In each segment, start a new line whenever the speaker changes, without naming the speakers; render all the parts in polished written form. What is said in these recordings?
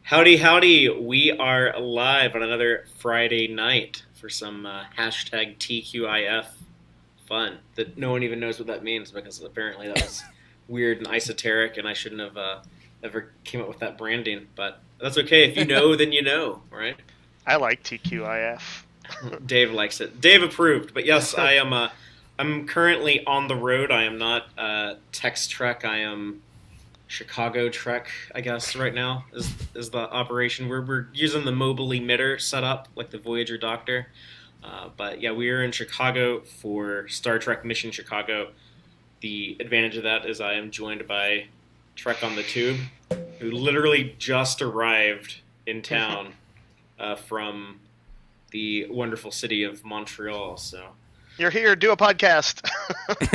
Howdy, howdy. We are live on another Friday night for some hashtag TQIF fun that no one even knows what that means because apparently that was weird and esoteric and I shouldn't have ever came up with that branding. But that's okay. If you know, then you know, right?
I like TQIF.
Dave likes it. Dave approved. But yes, I'm currently on the road. I am not Tex-Trek. I am Chicago Trek, I guess, right now is the operation. We're using the mobile emitter setup, like the Voyager Doctor. But yeah, we are in Chicago for Star Trek Mission Chicago. The advantage of that is I am joined by Trek on the Tube, who literally just arrived in town from the wonderful city of Montreal. So
You're here, do a podcast.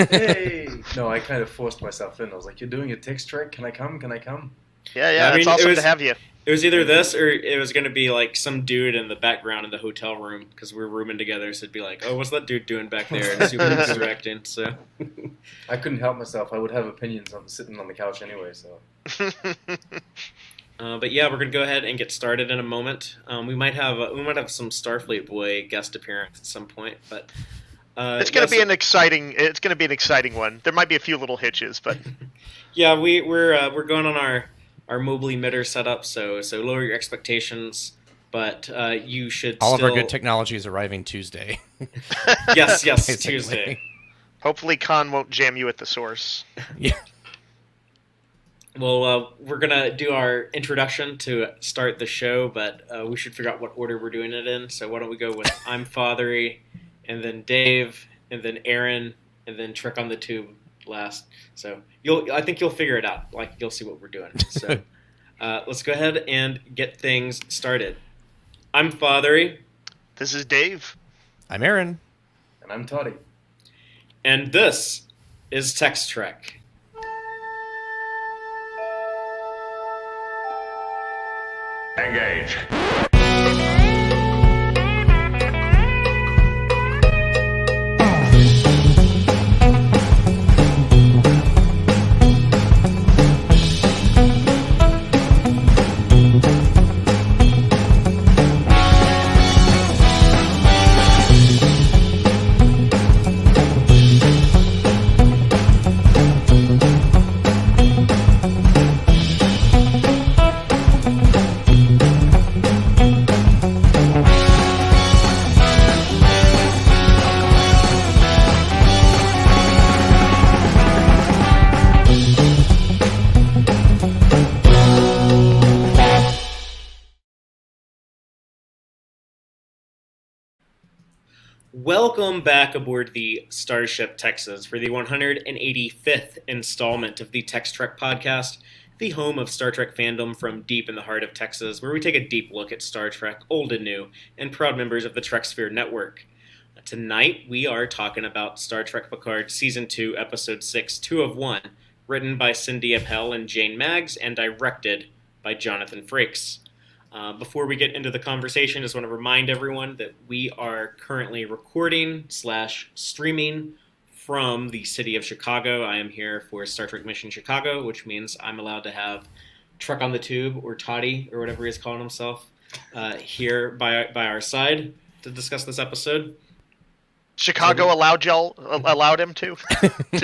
Hey! No, I kind of forced myself in. I was like, "You're doing a Tex-Trek? Can I come? Can I come?"
Yeah,
I mean,
it's awesome
it was-
to have you.
it was either this or it was going to be like some dude in the background in the hotel room because we're rooming together. So it'd be like, oh, what's that dude doing back there? And super distracting. So
I couldn't help myself. I would have opinions on sitting on the couch anyway. So
But yeah, we're gonna go ahead and get started in a moment. We might have some Starfleet Boy guest appearance at some point, but
It's gonna be an exciting one. There might be a few little hitches, but
yeah, we're going on our mobile emitter setup, so lower your expectations. But you should
all
still...
of our good technology is arriving Tuesday.
yes,
Basically.
Tuesday.
hopefully Khan won't jam you at the source.
Yeah.
Well, we're gonna do our introduction to start the show, but we should figure out what order we're doing it in. So why don't we go with I'm Fatheree, and then Dave, and then Aaron, and then Trek on the Tube last. So I think you'll figure it out. Like you'll see what we're doing. So let's go ahead and get things started. I'm Fatheree,
This is Dave.
I'm Aaron.
and I'm Toddy.
and this is Tex-Trek.
Engage.
Welcome back aboard the Starship Texas for the 185th installment of the Tex-Trek podcast, the home of Star Trek fandom from deep in the heart of Texas, where we take a deep look at Star Trek, old and new, and proud members of the TrekSphere network. Tonight, we are talking about Star Trek Picard Season 2, Episode 6, 2 of 1, written by Cindy Appel and Jane Maggs, and directed by Jonathan Frakes. Before we get into the conversation, I just want to remind everyone that we are currently recording / streaming from the city of Chicago. I am here for Star Trek Mission Chicago, which means I'm allowed to have Trek on the Tube, or Toddy, or whatever he's calling himself, here by our side to discuss this episode.
Chicago allowed him to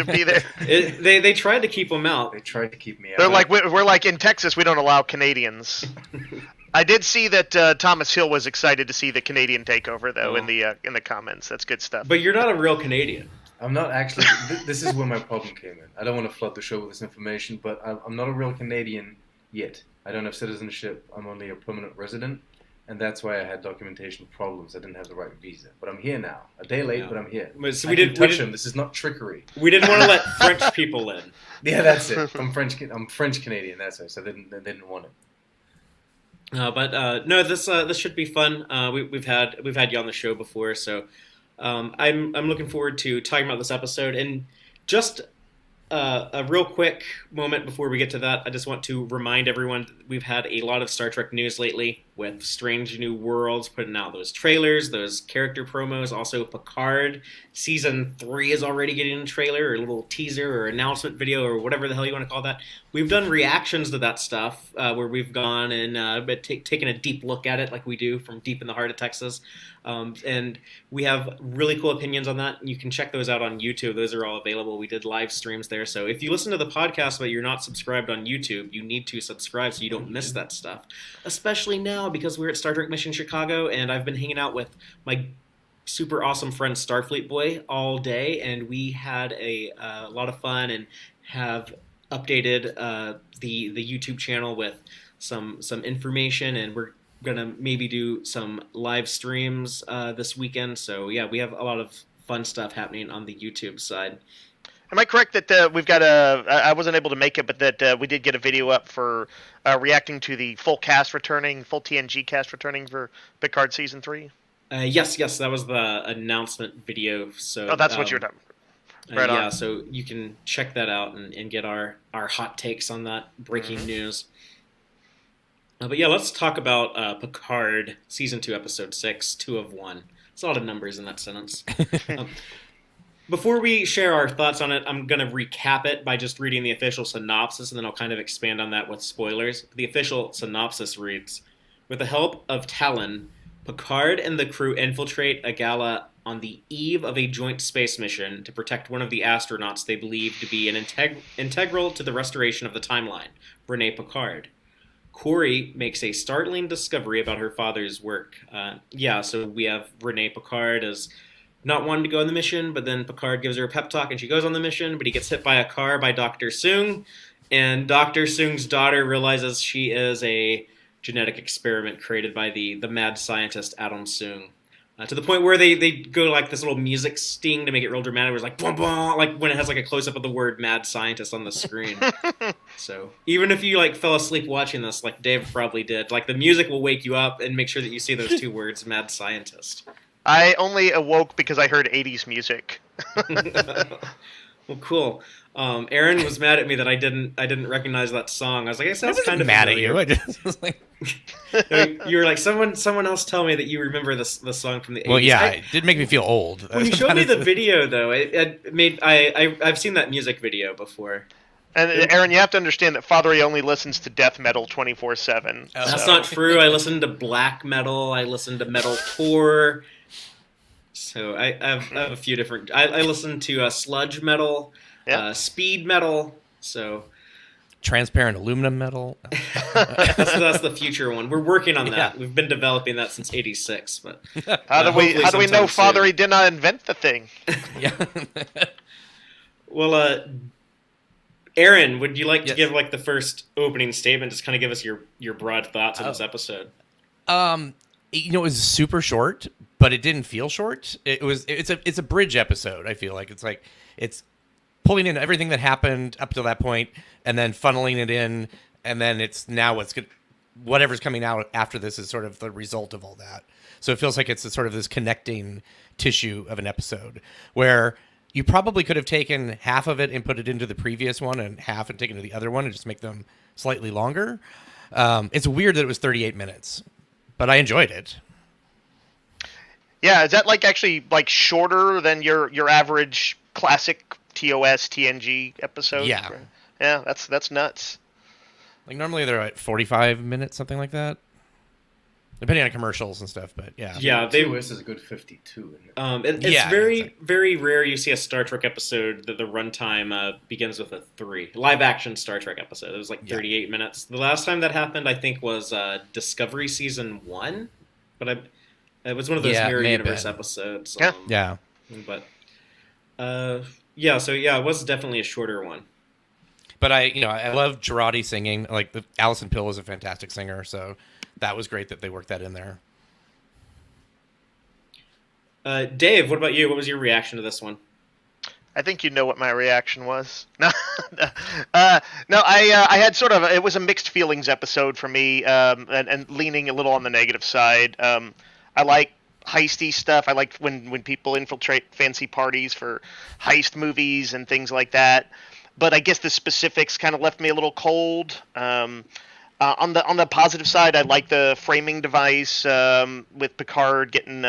be there.
They tried to keep him out.
They tried to keep me out.
They're like we're like in Texas. We don't allow Canadians. I did see that Thomas Hill was excited to see the Canadian takeover, though, in the comments. That's good stuff.
But you're not a real Canadian.
I'm not actually. This is where my problem came in. I don't want to flood the show with this information, but I'm not a real Canadian yet. I don't have citizenship. I'm only a permanent resident, and that's why I had documentation problems. I didn't have the right visa. But I'm here now. A day late,
Yeah.
but I'm here.
So
I can touch them. This is not trickery.
We didn't want to let French people in.
Yeah, that's it. I'm French Canadian. That's it. So they didn't want it.
But no, this should be fun. We've had you on the show before, so I'm looking forward to talking about this episode. And just a real quick moment before we get to that, I just want to remind everyone that we've had a lot of Star Trek news lately with Strange New Worlds putting out those trailers, those character promos. Also, Picard Season 3 is already getting a trailer or a little teaser or announcement video or whatever the hell you want to call that. we've done reactions to that stuff where we've gone and taken a deep look at it like we do from deep in the heart of Texas. And we have really cool opinions on that. You can check those out on YouTube. Those are all available. We did live streams there. So if you listen to the podcast but you're not subscribed on YouTube, you need to subscribe so you don't miss that stuff. Especially now because we're at Star Trek Mission Chicago and I've been hanging out with my super awesome friend Starfleet Boy all day, and we had a lot of fun and have updated the YouTube channel with some information, and we're gonna maybe do some live streams this weekend. So yeah, we have a lot of fun stuff happening on the YouTube side.
Am I correct that we've got I wasn't able to make it, but that we did get a video up for reacting to the full TNG cast returning for Picard Season 3?
Yes, that was the announcement video. So
that's what you're talking about. Right
yeah,
on.
so you can check that out and get our hot takes on that breaking news. But yeah, let's talk about Picard Season 2, Episode 6, 2 of 1. It's a lot of numbers in that sentence. Before we share our thoughts on it, I'm going to recap it by just reading the official synopsis, and then I'll kind of expand on that with spoilers. The official synopsis reads, with the help of Tallinn, Picard and the crew infiltrate a gala on the eve of a joint space mission to protect one of the astronauts they believe to be an integral to the restoration of the timeline, Renee Picard. Corey makes a startling discovery about her father's work. So we have Renee Picard as not wanting to go on the mission, but then Picard gives her a pep talk and she goes on the mission, but he gets hit by a car by Dr. Soong, and Dr. Soong's daughter realizes she is a genetic experiment created by the mad scientist Adam Soong. To the point where they go like this little music sting to make it real dramatic, where it's like, boom, boom, like when it has like a close-up of the word mad scientist on the screen. So even if you like fell asleep watching this, like Dave probably did, like the music will wake you up and make sure that you see those two words, mad scientist.
I only awoke because I heard 80s music.
Well, cool. Aaron was mad at me that I didn't recognize that song. I was like, it sounds kind of
mad
familiar.
at you. I just was like,
you were like, someone else tell me that you remember the song from the 80s.
well, yeah, it did make me feel old.
When you showed me the video, though, I've seen that music video before.
And Aaron, you have to understand that Fatheree only listens to death metal 24/7.
That's not true. I listen to black metal. I listen to metalcore. So I have a few different. I listen to sludge metal, speed metal. So
transparent aluminum metal.
that's the future one. We're working on that. Yeah. We've been developing that since '86. But
how do we know Fatheree did not invent the thing?
Yeah.
Well, Aaron, would you like to give like the first opening statement? Just kind of give us your broad thoughts on this episode.
It was super short, but it didn't feel short. It's a bridge episode. I feel like it's pulling in everything that happened up to that point, and then funneling it in, and then it's now whatever's coming out after this is sort of the result of all that. So it feels like it's sort of this connecting tissue of an episode where you probably could have taken half of it and put it into the previous one, and half and taken to the other one, and just make them slightly longer. It's weird that it was 38 minutes. But I enjoyed it.
Yeah, is that actually shorter than your average classic TOS TNG episode?
Yeah.
Yeah, that's nuts.
Normally they're at 45 minutes, something like that. Depending on commercials and stuff, but yeah.
Yeah, TOS is a good 52. Isn't it?
It's very rare you see a Star Trek episode that the runtime begins with a 3. Live action Star Trek episode. It was 38 minutes. The last time that happened, I think, was Discovery Season 1. But it was one of those Mirror Universe episodes.
Yeah.
But, it was definitely a shorter one.
But I love Girardi singing. Alison Pill is a fantastic singer, so that was great that they worked that in there.
Dave, what about you? What was your reaction to this one?
I think you know what my reaction was. No, I had it was a mixed feelings episode for me, and leaning a little on the negative side. I like heisty stuff. I like when people infiltrate fancy parties for heist movies and things like that. But I guess the specifics kind of left me a little cold. On the positive side, I like the framing device with Picard getting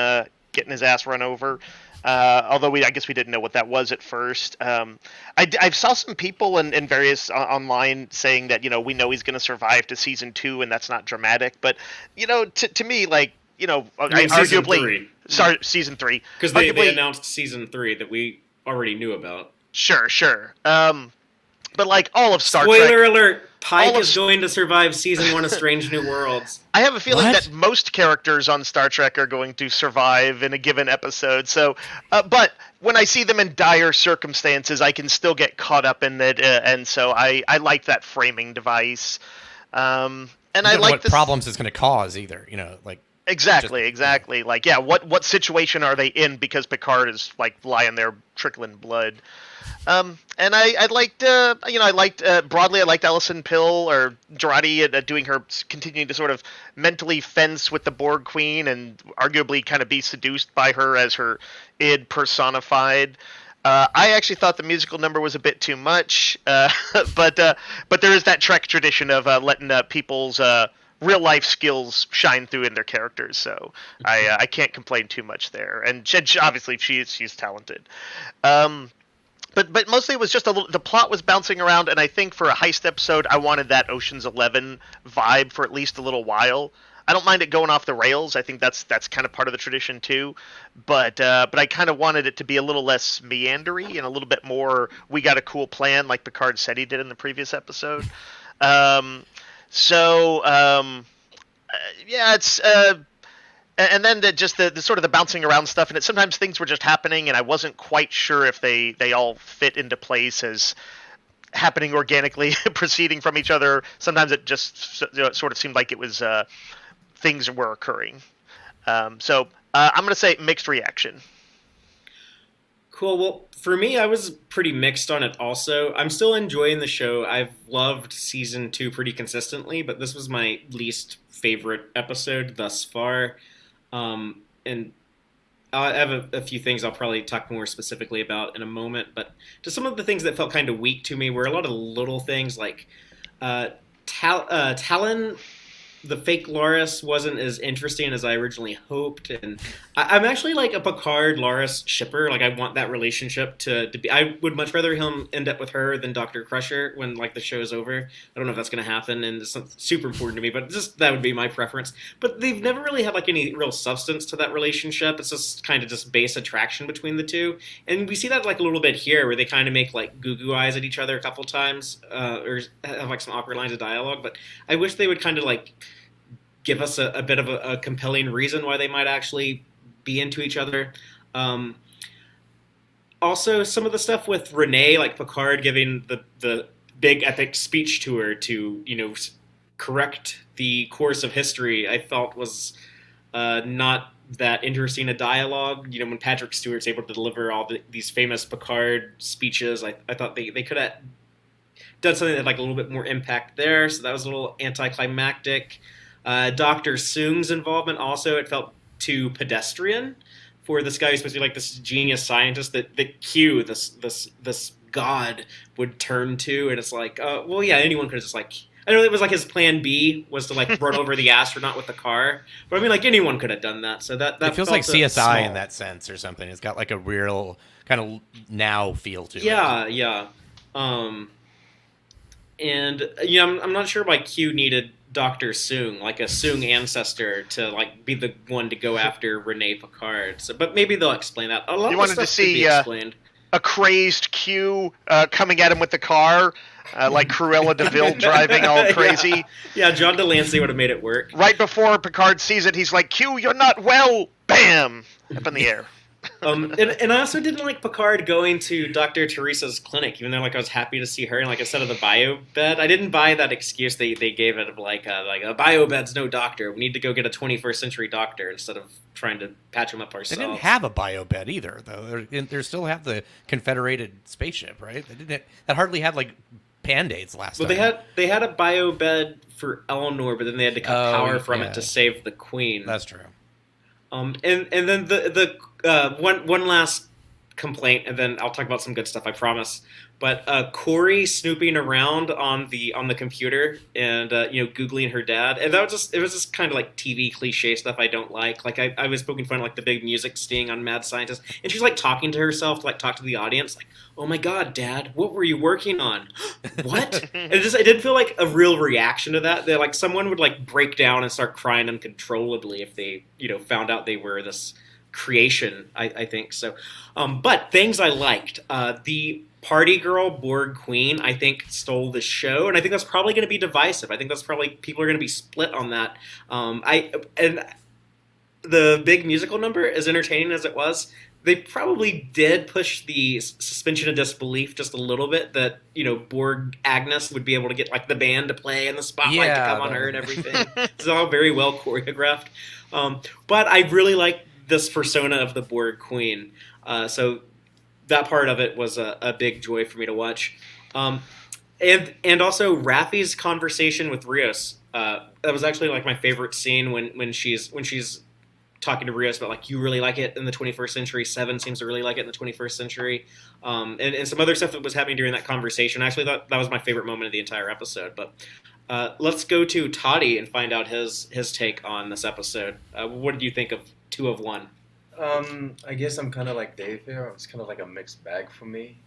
his ass run over. Although I guess we didn't know what that was at first. I saw some people in various online saying that we know he's going to survive to season 2, and that's not dramatic. But to me, like arguably, sorry, season 3,
because they announced season 3 that we already knew about.
Sure. But like all of Star
Trek.
Spoiler
alert! Pike is going to survive season 1 of Strange New Worlds.
I have a feeling that most characters on Star Trek are going to survive in a given episode. So, but when I see them in dire circumstances, I can still get caught up in it, and so I like that framing device. And I like
what problems it's going to cause either. Like.
Exactly. Like, yeah, what situation are they in because Picard is like lying there trickling blood? And I liked broadly, I liked Alison Pill or Jurati doing her continuing to sort of mentally fence with the Borg Queen and arguably kind of be seduced by her as her id personified. I actually thought the musical number was a bit too much, but there is that Trek tradition of letting people's real life skills shine through in their characters, so I can't complain too much there. And obviously she's talented. But mostly it was just the plot was bouncing around, and I think for a heist episode, I wanted that Ocean's 11 vibe for at least a little while. I don't mind it going off the rails. I think that's kind of part of the tradition too. But I kind of wanted it to be a little less meandery and a little bit more. We got a cool plan, like Picard said he did in the previous episode. It's. And then just the sort of the bouncing around stuff, and sometimes things were just happening, and I wasn't quite sure if they all fit into place as happening organically, proceeding from each other. Sometimes it just sort of seemed like it was things were occurring. So I'm going to say mixed reaction.
Cool. Well, for me, I was pretty mixed on it also. I'm still enjoying the show. I've loved season 2 pretty consistently, but this was my least favorite episode thus far. And I have a few things I'll probably talk more specifically about in a moment, but just some of the things that felt kind of weak to me were a lot of little things like Tallinn, the fake Loris, wasn't as interesting as I originally hoped, and I'm actually like a Picard Loris shipper. Like I want that relationship to be. I would much rather him end up with her than Dr. Crusher when like the show's over. I don't know if that's going to happen, and it's super important to me, but just that would be my preference. But they've never really had like any real substance to that relationship. It's just kind of just base attraction between the two, and we see that like a little bit here where they kind of make like goo eyes at each other a couple times, or have like some awkward lines of dialogue. But I wish they would kind of like give us a bit of a compelling reason why they might actually be into each other. Also, some of the stuff with Renee, like Picard giving the big epic speech to her to, correct the course of history, I felt was not that interesting a dialogue. When Patrick Stewart's able to deliver all these famous Picard speeches, I thought they could have done something that had like a little bit more impact there, so that was a little anticlimactic. Dr. Soong's involvement also, it felt too pedestrian for this guy who's supposed to be like this genius scientist that Q, this god, would turn to, and it's like, well, yeah, anyone could have just like, I know it was like his plan B was to like run over the astronaut with the car, but I mean like anyone could have done that. So that
it feels
felt
like CSI
small
in that sense or something. It's got like a real kind of now feel to it.
Yeah. And I'm not sure why Q needed Dr. Soong, like a Soong ancestor, to like be the one to go after Renee Picard. So, but maybe they'll explain that. A lot
you
of
wanted
stuff
to see
explained.
A crazed Q coming at him with the car, like Cruella DeVille driving all crazy.
Yeah, John Delancey would have made it work.
Right before Picard sees it, he's like, "Q, you're not well!" Bam! Up in the air.
And I also didn't like Picard going to Dr. Teresa's clinic, even though like I was happy to see her and like instead of the bio bed. I didn't buy that excuse they gave it of like a bio bed's no doctor. We need to go get a 21st century doctor instead of trying to patch him up ourselves.
They didn't have a bio bed either, though. They still have the Confederated spaceship, right? That hardly had like Band-Aids last time.
Well, they had a bio bed for Eleanor, but then they had to cut power from it to save the Queen.
That's true.
And then the one last complaint, and then I'll talk about some good stuff, I promise. But Corey snooping around on the computer and googling her dad, and it was just kind of like TV cliche stuff I don't like. Like I was poking fun at, like, the big music sting on Mad Scientist, and she's like talking to herself to like talk to the audience, like, "Oh my God, Dad, what were you working on?" What? And it didn't feel like a real reaction to that. Like someone would like break down and start crying uncontrollably if they found out they were this creation, I think so. But things I liked, the party girl Borg Queen, I think, stole the show, and I think that's probably going to be divisive. I think that's probably, people are going to be split on that. And the big musical number, as entertaining as it was, they probably did push the suspension of disbelief just a little bit, that Borg Agnes would be able to get like the band to play and the spotlight to come on her and everything. It's all very well choreographed. But I really like this persona of the Borg Queen. So that part of it was a big joy for me to watch. And also Raffi's conversation with Rios. That was actually like my favorite scene when she's talking to Rios about, like, you really like it in the 21st century. Seven seems to really like it in the 21st century. And some other stuff that was happening during that conversation. I actually thought that was my favorite moment of the entire episode. But let's go to Toddy and find out his take on this episode. What did you think of 2 of 1?
I guess I'm kind of like Dave here. It's kind of like a mixed bag for me.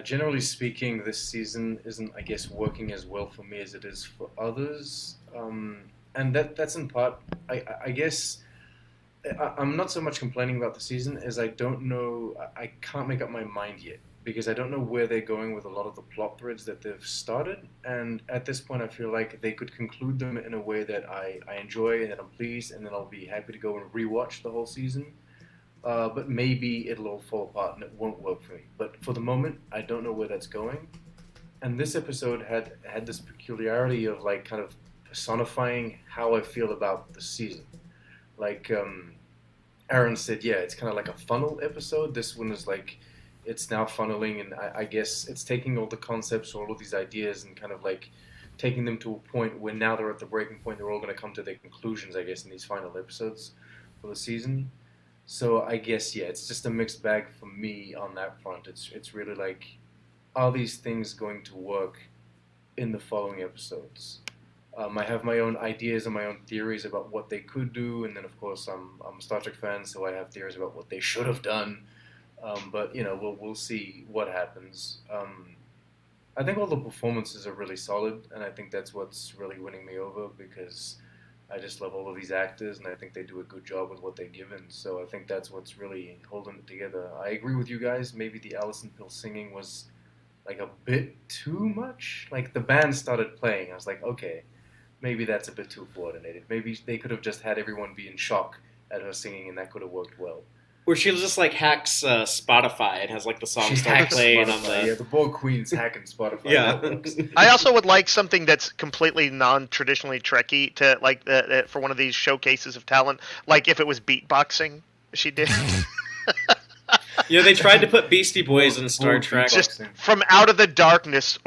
Generally speaking, this season isn't, I guess, working as well for me as it is for others. And that's in part, I guess, I'm not so much complaining about the season as I don't know, I can't make up my mind yet, because I don't know where they're going with a lot of the plot threads that they've started. And at this point, I feel like they could conclude them in a way that I enjoy and that I'm pleased, and then I'll be happy to go and rewatch the whole season. But maybe it'll all fall apart and it won't work for me. But for the moment, I don't know where that's going. And this episode had this peculiarity of like kind of personifying how I feel about the season. Like Aaron said, yeah, it's kind of like a funnel episode. This one is like, it's now funneling, and I guess it's taking all the concepts, all of these ideas, and kind of like taking them to a point where now they're at the breaking point. They're all going to come to their conclusions, I guess, in these final episodes for the season. So I guess, yeah, it's just a mixed bag for me on that front. It's really like, are these things going to work in the following episodes? I have my own ideas and my own theories about what they could do, and then of course I'm a Star Trek fan, so I have theories about what they should have done. But we'll see what happens. I think all the performances are really solid, and I think that's what's really winning me over, because I just love all of these actors, and I think they do a good job with what they're given. So I think that's what's really holding it together. I agree with you guys. Maybe the Alison Pill singing was like a bit too much. Like the band started playing, I was like, okay, maybe that's a bit too coordinated. Maybe they could have just had everyone be in shock at her singing, and that could have worked well.
Where she just like hacks Spotify and has like the song start playing on the...
Yeah, the Borg Queen's hacking Spotify.
Yeah.
I also would like something that's completely non-traditionally Trekky to like for one of these showcases of talent. Like if it was beatboxing, she did.
They tried to put Beastie Boys in Star Trek.
Just from out of the darkness.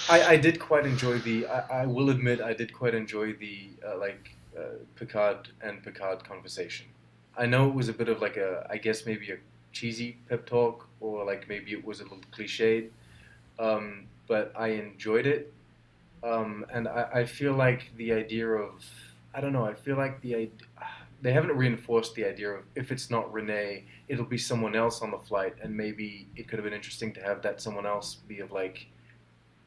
I did quite enjoy I will admit I did quite enjoy the Picard and Picard conversation. I know it was a bit of like I guess maybe a cheesy pep talk, or like maybe it was a little cliched, but I enjoyed it, and I feel like the idea of, I don't know, I feel like they haven't reinforced the idea of, if it's not Renee, it'll be someone else on the flight, and maybe it could have been interesting to have that someone else be of like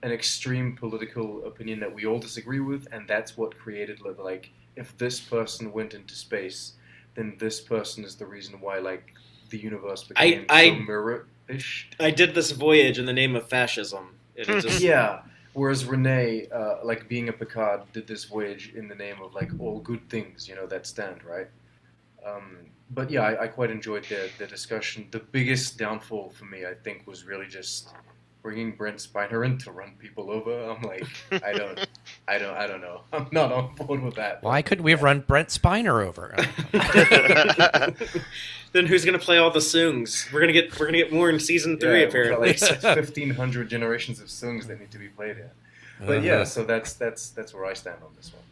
an extreme political opinion that we all disagree with, and that's what created like, if this person went into space, then this person is the reason why like the universe became so mirror-ish.
I did this voyage in the name of fascism.
Yeah. Whereas Renee, like being a Picard, did this voyage in the name of like all good things, that stand, right? But yeah, I quite enjoyed the discussion. The biggest downfall for me, I think, was really just bringing Brent Spiner in to run people over. I'm like, I don't know. I'm not on board with that.
Why couldn't we have run Brent Spiner over?
Then who's gonna play all the Soongs? We're gonna get more in season 3 apparently.
Like 1,500 generations of Soongs that need to be played in. But yeah, so that's where I stand on this one.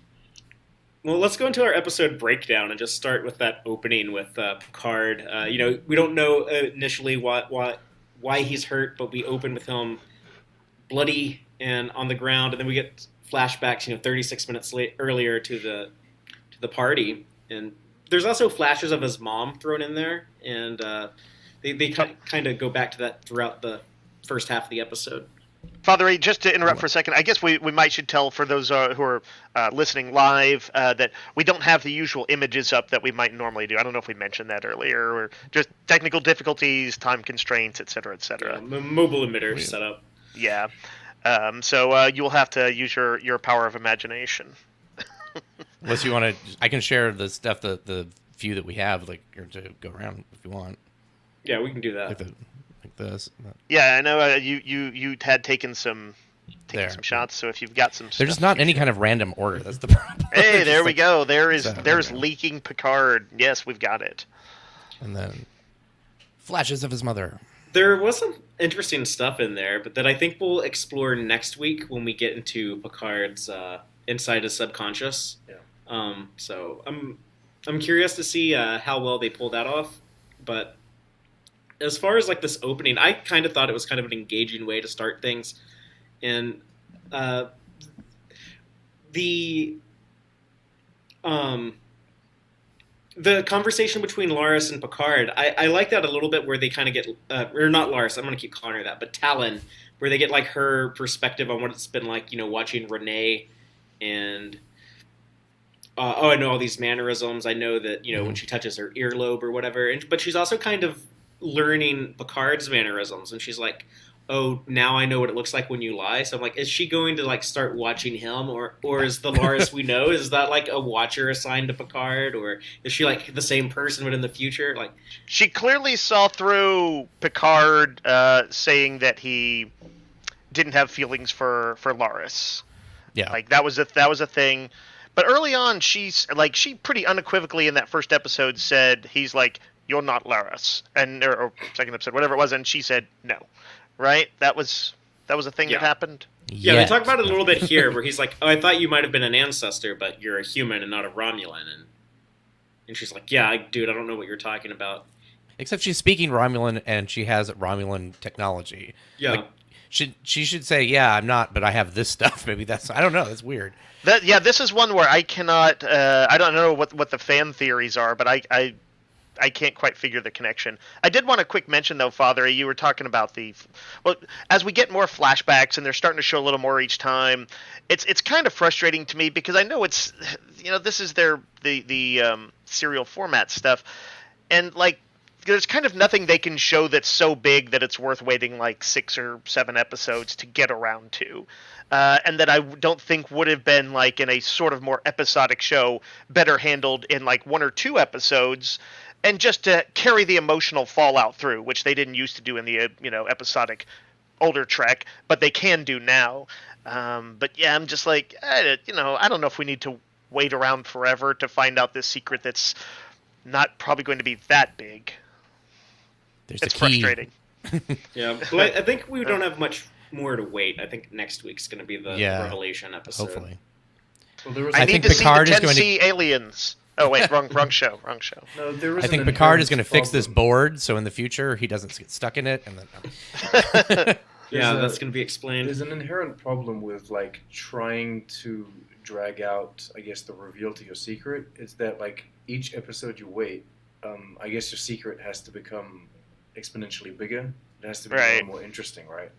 Well, let's go into our episode breakdown and just start with that opening with Picard. We don't know initially why he's hurt, but we open with him bloody and on the ground, and then we get flashbacks, 36 minutes earlier to the party, and there's also flashes of his mom thrown in there, and they kind of go back to that throughout the first half of the episode.
Fatheree, just to interrupt for a second, I guess we should tell for those who are listening live that we don't have the usual images up that we might normally do. I don't know if we mentioned that earlier, or just technical difficulties, time constraints, et cetera, et cetera.
Yeah, mobile emitter setup.
Yeah. So you will have to use your power of imagination.
Unless you want to, I can share the stuff, the few that we have, or to go around if you want.
Yeah, we can do that.
Like this.
Yeah, I know you had taken some shots, so if you've got some stuff,
there's just not any kind of random order. That's the problem.
Hey, there we go. There's leaking Picard. Yes, we've got it.
And then flashes of his mother.
There was some interesting stuff in there, but that I think we'll explore next week when we get into Picard's inside his subconscious.
Yeah.
So I'm curious to see how well they pull that off. But as far as this opening, I kind of thought it was kind of an engaging way to start things, and the conversation between Laris and Picard, I like that a little bit, where they kind of get, or not Laris, I'm going to keep calling her that, but Tallinn, where they get her perspective on what it's been like, watching Renee, and I know all these mannerisms. I know that, when she touches her earlobe or whatever, but she's also kind of learning Picard's mannerisms, and she's like, oh, now I know what it looks like when you lie. So I'm like, is she going to start watching him, or is the Laris we know, is that a watcher assigned to Picard, or is she the same person but in the future?
She clearly saw through Picard saying that he didn't have feelings for Laris.
Yeah,
that was a thing. But early on, she pretty unequivocally in that first episode said he's you're not Laris, or second episode, whatever it was, and she said no. Right? That was a thing that happened?
Yeah, they talk about it a little bit here, where he's like, oh, I thought you might have been an ancestor, but you're a human and not a Romulan. And she's like, yeah, dude, I don't know what you're talking about.
Except she's speaking Romulan, and she has Romulan technology.
Yeah.
She should say, yeah, I'm not, but I have this stuff. Maybe I don't know, that's weird.
This is one where I cannot, I don't know what the fan theories are, but I can't quite figure the connection. I did want a quick mention, though, Father. You were talking about as we get more flashbacks and they're starting to show a little more each time, it's kind of frustrating to me, because I know it's, this is the serial format stuff, and there's kind of nothing they can show that's so big that it's worth waiting 6 or 7 episodes to get around to. And that I don't think would have been in a sort of more episodic show, better handled in 1 or 2 episodes, and just to carry the emotional fallout through, which they didn't used to do in the episodic older Trek, but they can do now. But yeah, I'm just I don't know if we need to wait around forever to find out this secret that's not probably going to be that big. It's frustrating.
Yeah, but I think we don't have much more to wait. I think next week's going to be the revelation episode.
Hopefully.
Well,
I need to
Picard
see the
is going
10C aliens. Oh wait, wrong show.
No, there is
I think Picard is going to fix this board, so in the future he doesn't get stuck in it, and then.
That's going to be explained.
There's an inherent problem with trying to drag out, I guess, the reveal to your secret. Is that each episode you wait, I guess your secret has to become exponentially bigger. It has to be more interesting, right?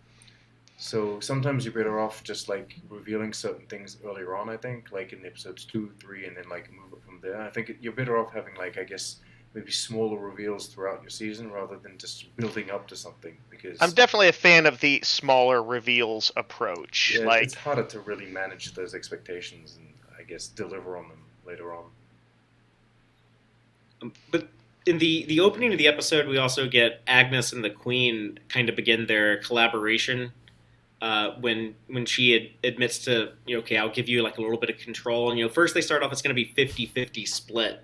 So sometimes you're better off just revealing certain things earlier on, I think, in episodes 2, 3, and then move it from there. I think you're better off having I guess maybe smaller reveals throughout your season rather than just building up to something, because
I'm definitely a fan of the smaller reveals approach.
Yeah, it's harder to really manage those expectations and I guess deliver on them later on.
But in the opening of the episode, we also get Agnes and the Queen kind of begin their collaboration. When she admits to, okay, I'll give you a little bit of control. And, first they start off, it's going to be 50-50 split.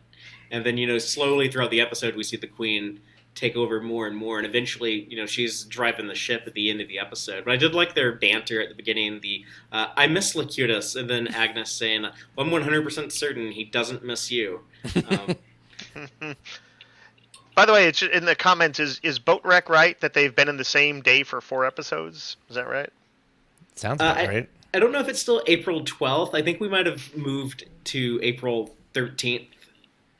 And then, slowly throughout the episode, we see the Queen take over more and more, and eventually, she's driving the ship at the end of the episode. But I did like their banter at the beginning. I miss Locutus, and then Agnes saying, "I'm 100% certain he doesn't miss you."
By the way, it's in the comments. Is Boatwreck right that they've been in the same day for 4 episodes? Is that right?
Sounds about right.
I don't know if it's still April 12th. I think we might have moved to April 13th.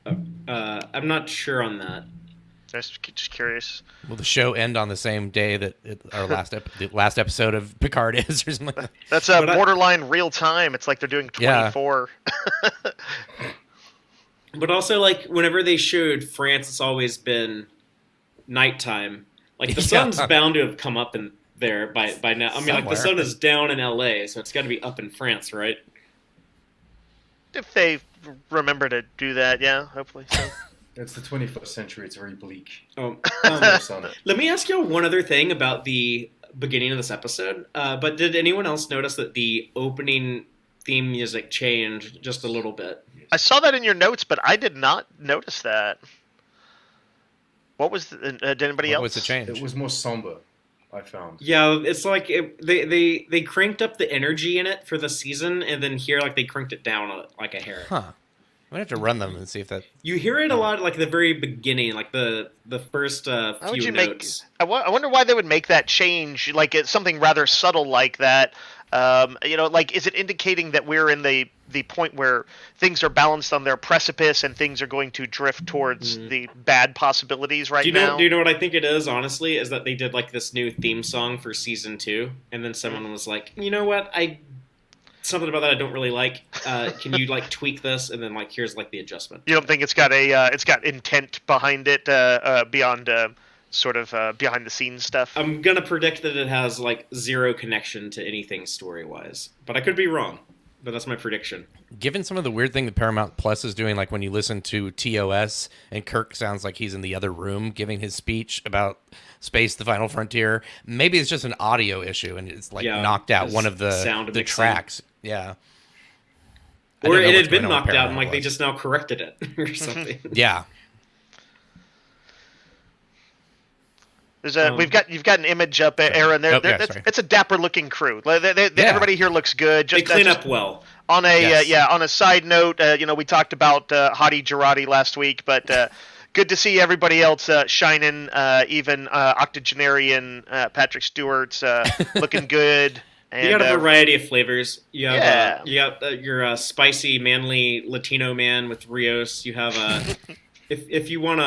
I'm not sure on that.
Just curious.
Will the show end on the same day that our the last episode of Picard is, or something like that?
That's borderline real time. It's like they're doing 24.
Yeah. But also, like, whenever they showed France, it's always been nighttime. Like, the sun's bound to have come up in there by now. I mean, like, the sun is down in LA, so it's got to be up in France, right?
If they remember to do that, yeah, hopefully so.
It's the 21st century. It's very bleak.
Let me ask you one other thing about the beginning of this episode. But did anyone else notice that the opening theme music changed just a little bit?
I saw that in your notes, but I did not notice that. What was did anybody else?
What was the change?
It was more somber, I found.
Yeah, it's like they cranked up the energy in it for the season, and then here, like, they cranked it down like a hair.
Huh. I'm gonna have to run them and see if that.
You hear it a lot, like the very beginning, like the first few notes.
I wonder why they would make that change. Like, it's something rather subtle like that. Like, is it indicating that we're in the point where things are balanced on their precipice and things are going to drift towards the bad possibilities now?
Do you know what I think it is, honestly? Is that they did, like, this new theme song for season 2, and then someone was like, you know what, something about that I don't really like. Can you, like, tweak this? And then, like, here's, like, the adjustment.
You don't think it's got it's got intent behind it beyond sort of behind the scenes stuff?
I'm gonna predict that it has, like, zero connection to anything story wise, but I could be wrong. But that's my prediction.
Given some of the weird thing that Paramount Plus is doing, like when you listen to TOS and Kirk sounds like he's in the other room giving his speech about space, the final frontier, maybe it's just an audio issue and it's like knocked out one of the tracks. Yeah.
Or it had been knocked out and like they just now corrected it or something.
Yeah.
There's you've got an image up, Aaron. It's a dapper looking crew. Everybody here looks good.
They clean up well.
On a on a side note, we talked about Hadi Girardi last week, but good to see everybody else shining. Even octogenarian Patrick Stewart's looking good. And,
you got a variety of flavors. You have your spicy, manly Latino man with Rios. You have if you want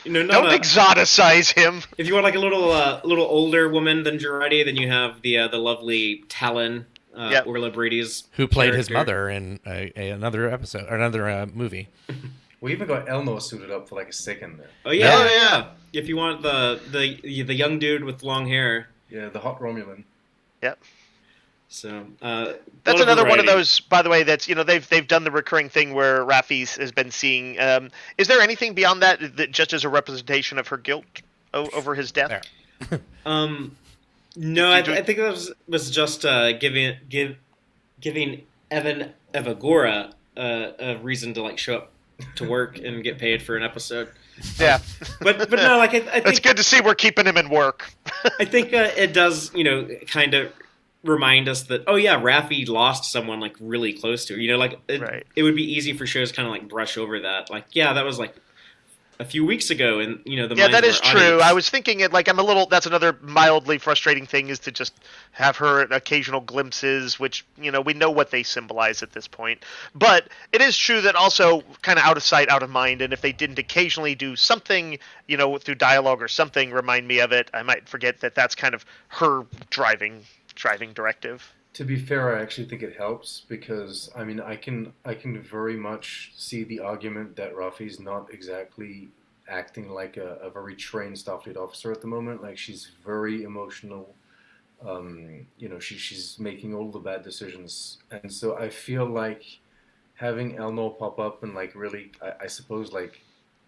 don't
exoticize him.
If you want like a little older woman than Girardi, then you have the lovely Tallinn, Orla Brady's
who played his mother in another episode or another movie.
We even got Elnor suited up for like a second there.
Oh yeah. If you want the young dude with long hair.
Yeah, the hot Romulan.
Yep.
So
that's another one of those, by the way. That's they've done the recurring thing where Raffi has been seeing. Is there anything beyond that just as a representation of her guilt over his death?
No, I think that was just giving Evan Evagora a reason to like show up to work and get paid for an episode.
Yeah,
but no, like I think
it's good to see we're keeping him in work.
I think it does, kind of remind us that Raffi lost someone like really close to her. Like it would be easy for shows kind of like brush over that. Like that was like a few weeks ago, and
that is true. I was thinking it like that's another mildly frustrating thing is to just have her occasional glimpses, which we know what they symbolize at this point. But it is true that also kind of out of sight, out of mind. And if they didn't occasionally do something, through dialogue or something, remind me of it, I might forget that that's kind of her driving directive.
To be fair, I actually think it helps because I can very much see the argument that Raffi's not exactly acting like a very trained Starfleet officer at the moment. Like she's very emotional. She's making all the bad decisions, and so I feel like having Elnor pop up and like really, I suppose like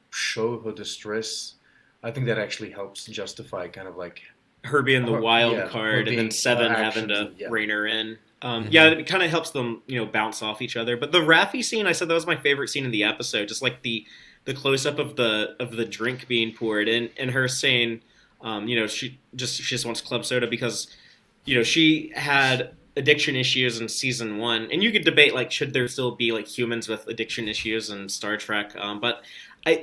show her distress. I think that actually helps justify kind of like
her being the wild card, and then Seven having to rein her in. It kind of helps them, bounce off each other. But the Raffi scene, I said that was my favorite scene in the episode. Just like the the close up of the drink being poured and her saying, she just wants club soda because, she had addiction issues in season 1, and you could debate like should there still be like humans with addiction issues in Star Trek, but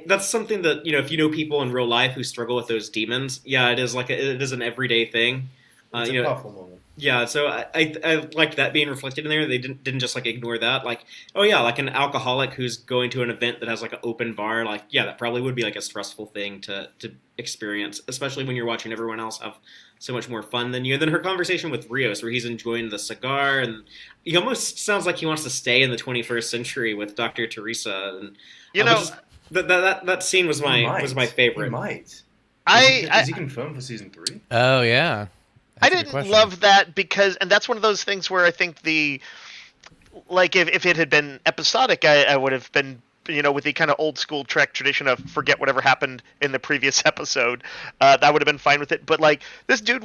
that's something that if you know people in real life who struggle with those demons, it is an everyday thing.
It's a powerful moment.
Yeah, so I liked that being reflected in there. They didn't just like ignore that. Like, oh yeah, like an alcoholic who's going to an event that has like an open bar. Like, yeah, that probably would be like a stressful thing to experience, especially when you're watching everyone else have so much more fun than you. And then her conversation with Rios, where he's enjoying the cigar, and he almost sounds like he wants to stay in the 21st century with Dr. Teresa. And that scene was my favorite.
He might. Is he confirmed for season 3?
Oh yeah.
I didn't love that because, and that's one of those things where I think if it had been episodic, I would have been, with the kind of old school Trek tradition of forget whatever happened in the previous episode, that would have been fine with it. But like this dude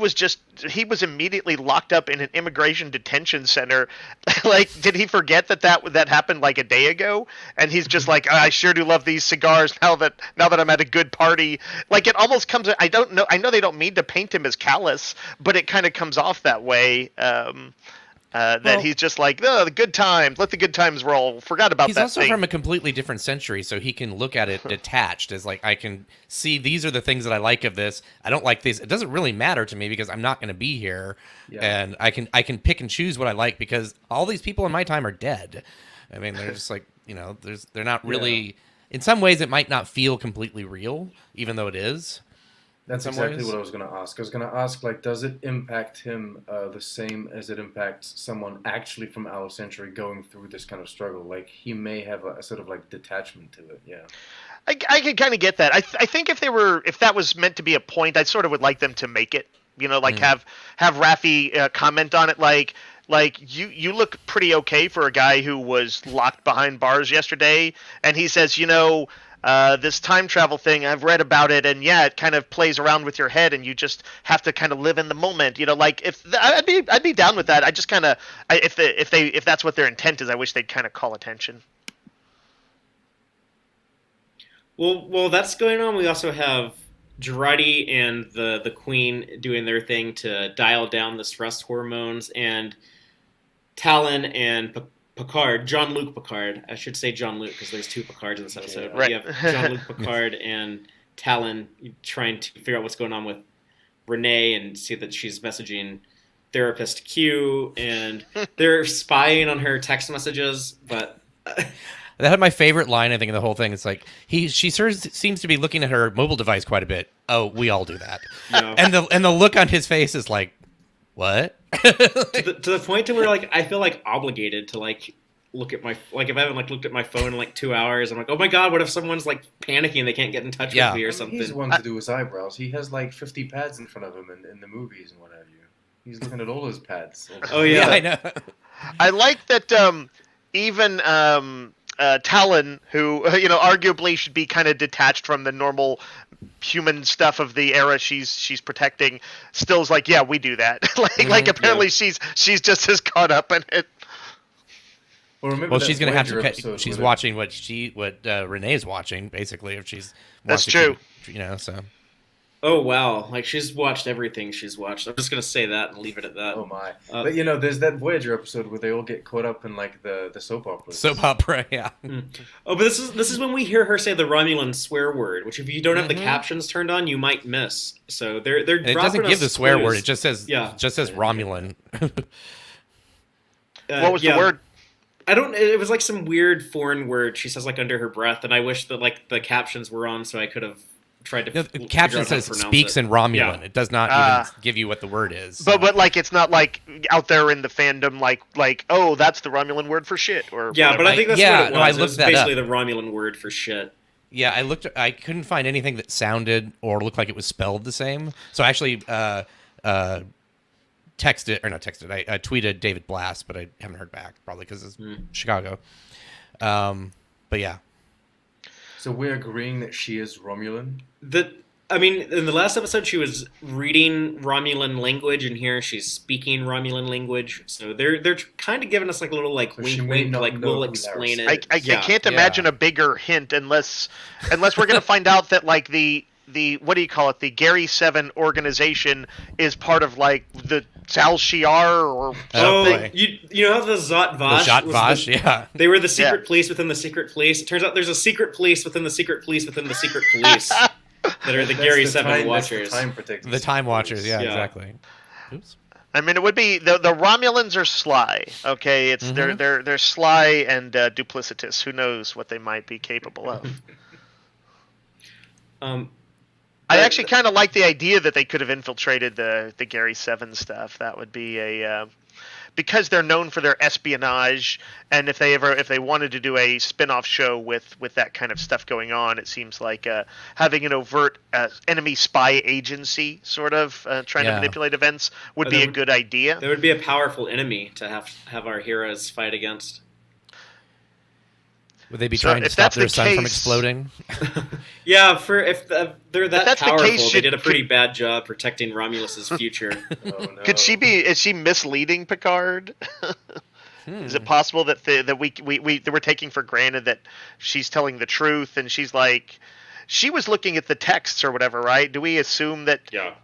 he was immediately locked up in an immigration detention center. Like, did he forget that happened like a day ago? And he's just like, I sure do love these cigars now that I'm at a good party. Like it almost comes. I don't know. I know they don't mean to paint him as callous, but it kind of comes off that way. That he's just like, the good times, let the good times roll. Forgot about that.
He's also from a completely different century, so he can look at it detached as like, I can see these are the things that I like of this. I don't like these. It doesn't really matter to me because I'm not going to be here, and I can pick and choose what I like because all these people in my time are dead. I mean, they're just like they're not really. Yeah. In some ways, it might not feel completely real, even though it is.
That's exactly what I was going to ask. I was going to ask, like, does it impact him the same as it impacts someone actually from our century going through this kind of struggle? Like, he may have a sort of, like, detachment to it, yeah.
I can kind of get that. I think if that was meant to be a point, I sort of would like them to make it, have Raffi comment on it, like you look pretty okay for a guy who was locked behind bars yesterday, and he says, this time travel thing, I've read about it, and it kind of plays around with your head, and you just have to kind of live in the moment. I'd be down with that. I just kind of, if that's what their intent is, I wish they'd kind of call attention.
Well, that's going on. We also have Girardi and the Queen doing their thing to dial down the stress hormones, and Tallinn and Picard, Jean-Luc Picard. I should say Jean-Luc because there's 2 Picards in this episode.
Right.
We have Jean-Luc Picard and Tallinn trying to figure out what's going on with Renee and see that she's messaging therapist Q, and they're spying on her text messages. But
that had my favorite line, I think, in the whole thing. It's like she sort of seems to be looking at her mobile device quite a bit. Oh, we all do that.
Yeah.
And the look on his face is like, what?
to the point to where like I feel like obligated to like look at my if I haven't like looked at my phone in like 2 hours, I'm like, oh my god, what if someone's like panicking and they can't get in touch with me or something?
He's one to do his eyebrows. He has like 50 pads in front of him in the movies and what have you. He's looking at all his pads.
Oh yeah,
I know.
I like that even Tallinn, who arguably should be kind of detached from the normal human stuff of the era she's protecting, still's like, yeah, we do that. like apparently she's just as caught up in it.
Well, she's gonna have to. She's watching what Renee's watching, basically. If she's
that's true.
So.
Oh wow! Like she's watched everything she's watched. I'm just gonna say that and leave it at that.
Oh my! But there's that Voyager episode where they all get caught up in like the soap opera.
Soap opera, yeah.
Oh, but this is when we hear her say the Romulan swear word, which if you don't have the captions turned on, you might miss. So they're and
it doesn't give the swear
clues.
Word. It just says Romulan.
What was the word?
I don't. It was like some weird foreign word she says like under her breath, and I wish that like the captions were on so I could have tried to.
The caption says speaks in Romulan. Yeah. It does not even give you what the word is.
So. But like it's not like out there in the fandom like oh that's the Romulan word for shit or
yeah.
whatever.
But I think that's what it was.
No, I looked
it was
that
basically
up.
the Romulan word for shit.
Yeah, I couldn't find anything that sounded or looked like it was spelled the same. So I actually I tweeted David Blass, but I haven't heard back, probably because it's Chicago. But yeah.
So we're agreeing that she is Romulan?
I mean, in the last episode, she was reading Romulan language, and here she's speaking Romulan language. So they're kind of giving us like a little like
So she
wink,
may
wink,
not
like
know
we'll
who
explain
Larry
it.
I can't imagine a bigger hint unless we're going to find out that like the what do you call it, the Gary 7 organization is part of like the Tal Shiar or something.
boy.
you know how the Zot
The
Vash
Jot
was
Vash,
the-
yeah.
They were the secret
Yeah.
police within the secret police. It turns out there's a secret police within the secret police within the secret police that are the
That's
Gary
the
7
time-
Watchers.
That's the time protectors.
The Time Watchers, yeah,
Yeah.
exactly. Oops.
I mean, it would be the Romulans are sly. Okay, it's they're sly and duplicitous. Who knows what they might be capable of? I actually kind of like the idea that they could have infiltrated the Gary 7 stuff. That would be a because they're known for their espionage, and if they wanted to do a spin-off show with that kind of stuff going on, it seems like having an overt enemy spy agency sort of trying to manipulate events would be a good idea.
There would be a powerful enemy to have our heroes fight against.
Would they be
So
trying to
if
stop
that's
their
the
son from
case-
exploding?
Yeah, if they're that
that's the
powerful,
case,
they did a pretty bad job protecting Romulus's future.
Oh, no.
Could she be? Is she misleading Picard? Is it possible that we're taking for granted that she's telling the truth, and she's like, she was looking at the texts or whatever, right? Do we assume that?
Yeah.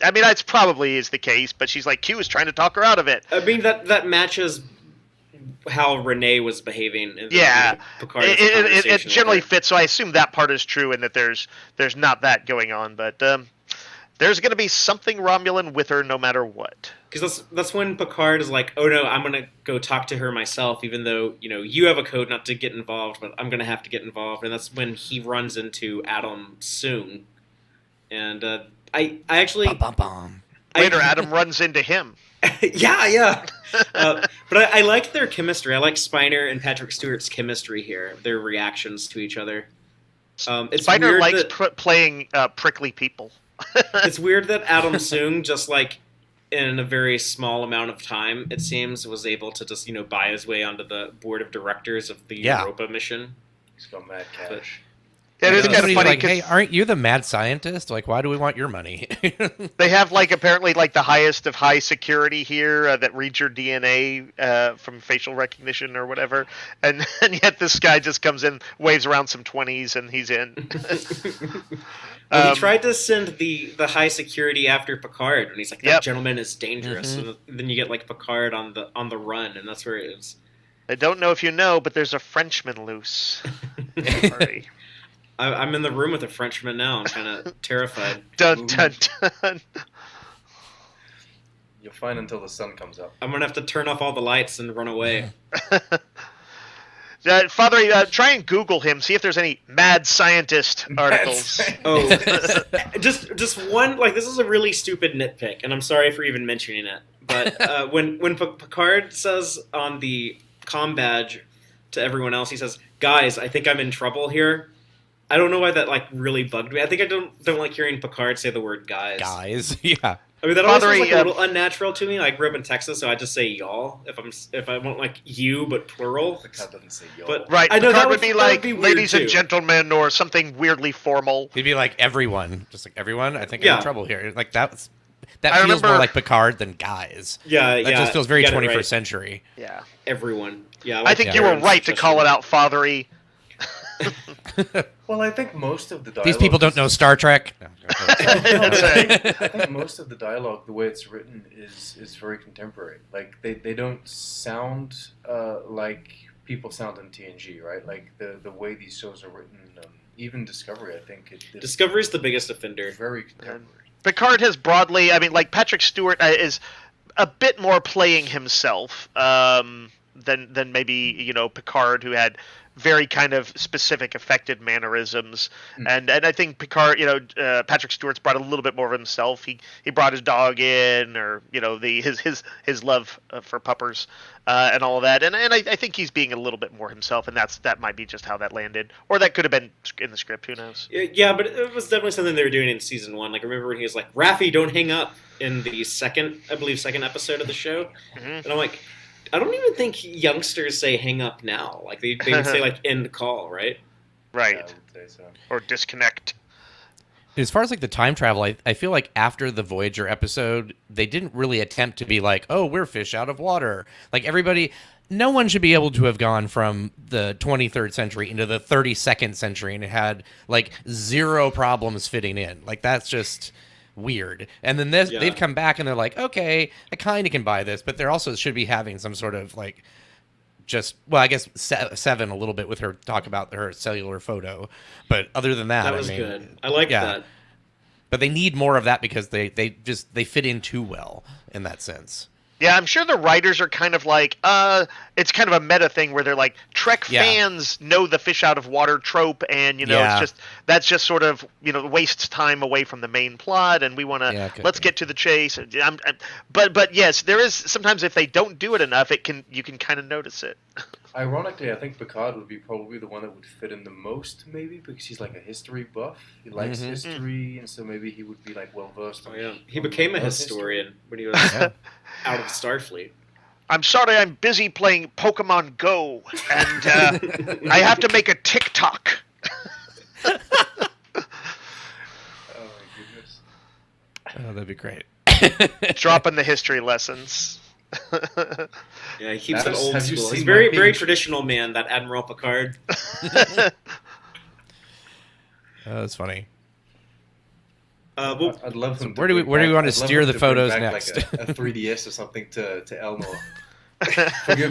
I mean, that's probably is the case, but she's like, Q is trying to talk her out of it.
I mean, that matches how Renee was behaving. In
Yeah,
Picard
it generally fits. So I assume that part is true, and that there's not that going on. But there's going to be something Romulan with her, no matter what.
Because that's when Picard is like, oh no, I'm going to go talk to her myself, even though, you have a code not to get involved, but I'm going to have to get involved. And that's when he runs into Adam Soong. And I actually...
Bum, bum, bum.
Later, Adam runs into him.
yeah. But I like their chemistry. I like Spiner and Patrick Stewart's chemistry here, their reactions to each other. It's
Spiner
weird
likes
that,
playing prickly people.
it's weird that Adam Soong just like in a very small amount of time, it seems, was able to just buy his way onto the board of directors of the Europa mission.
He's got mad cash.
Yeah, it is kind of
Somebody's
funny.
like,
'Cause
hey, aren't you the mad scientist? Like, why do we want your money?
they have apparently the highest of high security here that reads your DNA from facial recognition or whatever, and yet this guy just comes in, waves around some 20s, and he's in.
Well, he tried to send the high security after Picard, and he's like, that gentleman is dangerous. And then you get Picard on the run, and that's where it is.
I don't know if you know, but there's a Frenchman loose. Sorry.
I'm in the room with a Frenchman now. I'm kind of terrified.
Dun dun dun.
You're fine until the sun comes up.
I'm gonna have to turn off all the lights and run away.
Fatheree, try and Google him. See if there's any mad scientist articles.
Oh, just one. This is a really stupid nitpick, and I'm sorry for even mentioning it. But when Picard says on the comm badge to everyone else, he says, "Guys, I think I'm in trouble here." I don't know why that really bugged me. I think I don't like hearing Picard say the word "guys."
Guys, yeah.
I mean, that always
Fatheree,
feels a little unnatural to me. I grew up in Texas, so I just say y'all if I want you, but plural.
Picard doesn't say y'all.
But
Right,
I know
Picard
that
would be
that
like,
be weird
ladies and
too.
gentlemen, or something weirdly formal.
He'd be like, everyone. Just like, everyone, I think I'm
Yeah.
in trouble here. Like, that
I
feels
remember-
more like Picard than guys.
Yeah,
That
yeah.
just feels very
you got it
21st
right.
century.
Yeah.
Everyone. Yeah,
I think you were right to call it out, Fatheree.
Well, I think most of the dialogue...
These people don't know Star Trek. No,
I think most of the dialogue, the way it's written, is very contemporary. They don't sound like people sound in TNG, right? The way these shows are written, even Discovery, I think it's
Discovery's the biggest offender.
very contemporary.
Picard has broadly, Patrick Stewart is a bit more playing himself than maybe Picard, who had very kind of specific affected mannerisms, and I think Picard, Patrick Stewart's brought a little bit more of himself. He brought his dog in, or his love for puppers and all of that, and I think he's being a little bit more himself, and that might be just how that landed, or that could have been in the script. Who knows?
Yeah, but it was definitely something they were doing in season 1. Remember when he was like, "Raffi, don't hang up," in the second episode of the show, and I'm like, I don't even think youngsters say hang up now. They would say end call, right?
Right.
Yeah, I would say so.
Or disconnect.
As far as like the time travel, I feel like after the Voyager episode, they didn't really attempt to be like, oh, we're fish out of water. Like everybody, no one should be able to have gone from the 23rd century into the 32nd century and had like zero problems fitting in. Like that's just weird. And then they've come back and they're like, okay, I kind of can buy this, but they're also should be having some sort of like I guess Seven a little bit with her talk about her cellular photo, but other than that,
That was good. I like that.
But they need more of that because they fit in too well in that sense.
Yeah, I'm sure the writers are kind of like, it's kind of a meta thing where they're like, Trek fans know the fish out of water trope, and that's just sort of wastes time away from the main plot, and we want to let's get to the chase. But yes, there is sometimes if they don't do it enough, you can kind of notice it.
Ironically, I think Picard would be probably the one that would fit in the most, maybe, because he's like a history buff. He likes history, and so maybe he would be like well versed.
Oh yeah, he became a historian when he was out of Starfleet.
I'm sorry, I'm busy playing Pokemon Go, and I have to make a TikTok.
Oh my goodness!
Oh, that'd be great.
Dropping the history lessons.
Yeah, he keeps it old school. He's very, very traditional man, that Admiral Picard.
That's funny.
I'd love him.
Where do we want to steer the photos next?
Like a 3DS or something to Elnor.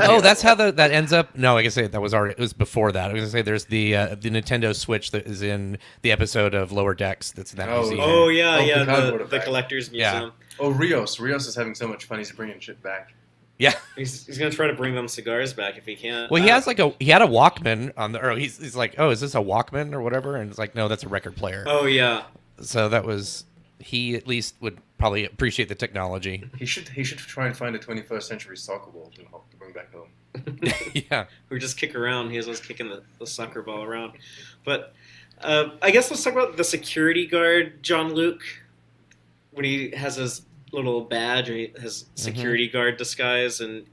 Oh, that's how that ends up. No, I can say that was before that. I was gonna say there's the Nintendo Switch that is in the episode of Lower Decks. That's in that museum.
Oh yeah, the collector's museum.
Yeah. Oh, Rios is having so much fun. He's bringing shit back.
Yeah,
he's gonna try to bring them cigars back if he can.
Well, he has he had a Walkman on the. Or he's like, oh, is this a Walkman or whatever? And it's like, no, that's a record player.
Oh yeah.
So that was. He at least would probably appreciate the technology.
He should try and find a 21st century soccer ball to bring back home.
Yeah,
or just kick around. He was kicking the soccer ball around. But I guess let's talk about the security guard, Jean-Luc, when he has his little badge and his security guard disguise, and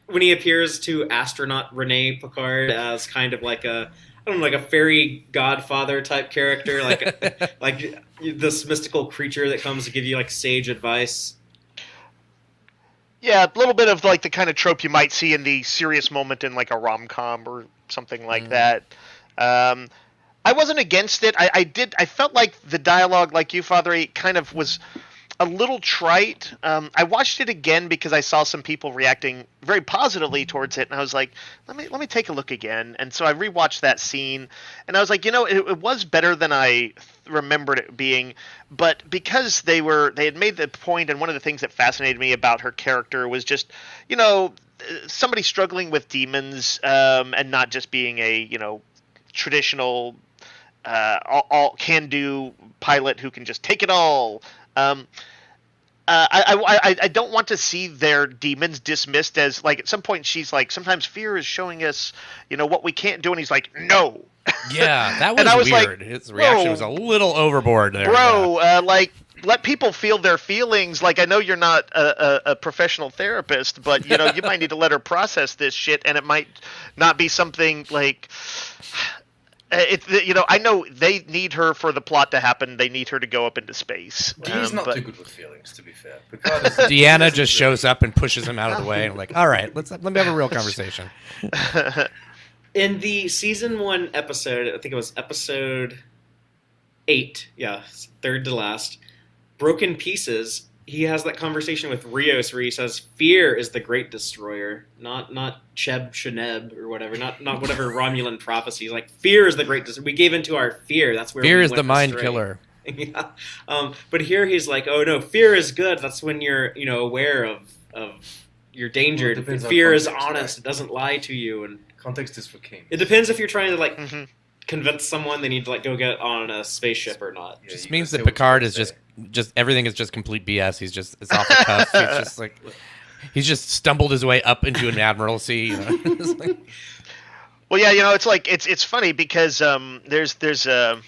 when he appears to astronaut Renee Picard as kind of like a fairy godfather type character, like this mystical creature that comes to give you like sage advice.
Yeah, a little bit of like the kind of trope you might see in the serious moment in like a rom-com or something like that. I wasn't against it. I felt like the dialogue, like you, Fatheree, kind of was a little trite. I watched it again because I saw some people reacting very positively towards it, and I was like, let me take a look again. And so I rewatched that scene, and I was like, it was better than I remembered it being. But because they had made the point, and one of the things that fascinated me about her character was just, somebody struggling with demons, and not just being a traditional all can-do pilot who can just take it all. I don't want to see their demons dismissed as like at some point she's like, sometimes fear is showing us what we can't do, and he's like, no.
Yeah, that was weird. Like, his reaction was a little overboard there,
bro. Like, let people feel their feelings. Like, I know you're not a professional therapist, but you might need to let her process this shit, and it might not be something like I know they need her for the plot to happen. They need her to go up into space.
He's not too good with feelings, to be fair.
Deanna just shows up and pushes him out of the way, and I'm like, all right, let me have a real conversation.
In the season 1 episode, I think it was episode 8, third to last, Broken Pieces, he has that conversation with Rios where he says, fear is the great destroyer, not Cheb Sheneb or whatever, not whatever Romulan prophecies. Like, fear is the great destroyer. We gave into our fear. That's where
fear
we
is
went
the mind
astray.
Killer.
Yeah. But here he's like, oh no, fear is good. That's when you're, aware of your danger.
Well,
fear is
context,
honest.
right?
It doesn't lie to you. And
context is for kings.
It depends if you're trying to convince someone they need to go get on a spaceship or not.
Yeah,
just means that Picard is just everything is just complete BS. It's off the cuff. He's just like he's just stumbled his way up into an admiralty.
Well, yeah, it's funny because there's a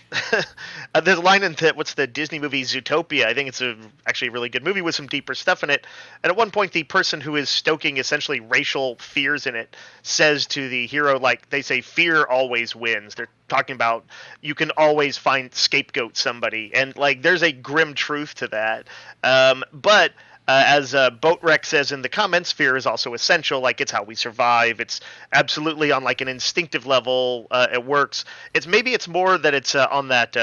there's a line in what's the Disney movie Zootopia. I think it's actually a really good movie with some deeper stuff in it. And at one point, the person who is stoking essentially racial fears in it says to the hero, like they say, "Fear always wins." They're talking about you can always scapegoat somebody, and like there's a grim truth to that. But as Boatwreck says in the comments, fear is also essential. Like, it's how we survive. It's absolutely on like an instinctive level. It works. It's more that it's on that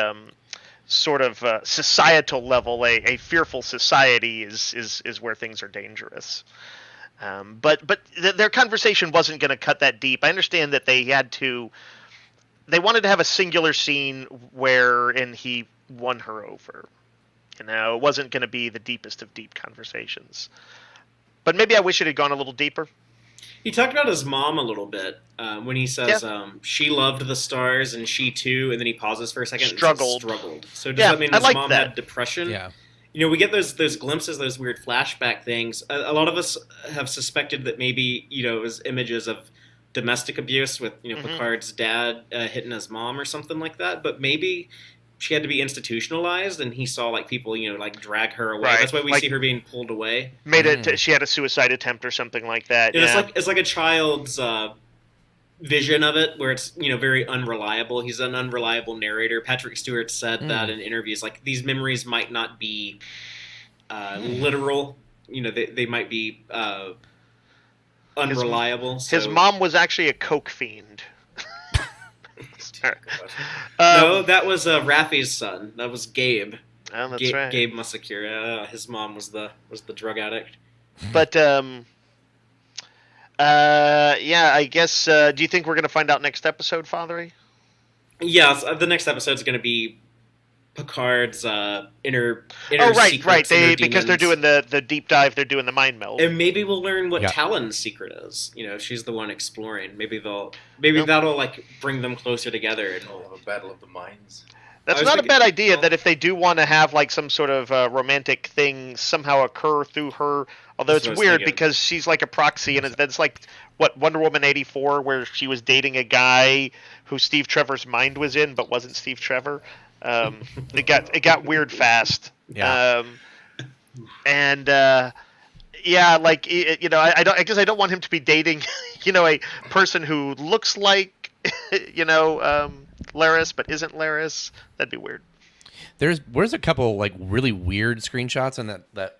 sort of societal level. A fearful society is where things are dangerous. But their conversation wasn't going to cut that deep. I understand that they wanted to have a singular scene wherein he won her over. It wasn't going to be the deepest of deep conversations. But maybe I wish it had gone a little deeper.
He talked about his mom a little bit when he says she loved the stars and she too, and then he pauses for a second.
Struggled.
And struggled. So does that mean his mom had depression?
Yeah.
We get those glimpses, those weird flashback things. A lot of us have suspected that maybe, it was images of domestic abuse with, Picard's dad hitting his mom or something like that. But maybe she had to be institutionalized, and he saw like people, like drag her away.
Right.
That's why we see her being pulled away.
She had a suicide attempt or something like that.
Yeah. It's like a child's vision of it, where it's very unreliable. He's an unreliable narrator. Patrick Stewart said that in interviews. Like, these memories might not be literal. They might be unreliable.
His mom was actually a coke fiend.
No, that was Raffi's son. That was Gabe.
Oh, that's right.
Gabe Musakura. His mom was the drug addict.
But I guess. Do you think we're going to find out next episode, Fatheree?
Yes, the next episode is going to be Picard's inner
right.
secrets.
Because they're doing the deep dive. They're doing the mind meld.
And maybe we'll learn what Tallyn's secret is. She's the one exploring. Maybe that'll like bring them closer together. And
we'll have a battle of the minds.
That's not a bad idea. That if they do want to have like some sort of romantic thing somehow occur through her, although it's weird because she's like a proxy, and it's like Wonder Woman 84, where she was dating a guy who Steve Trevor's mind was in, but wasn't Steve Trevor. It got weird fast.
Yeah.
I guess I don't want him to be dating, a person who looks like, Laris but isn't Laris. That'd be weird.
There's a couple like really weird screenshots in that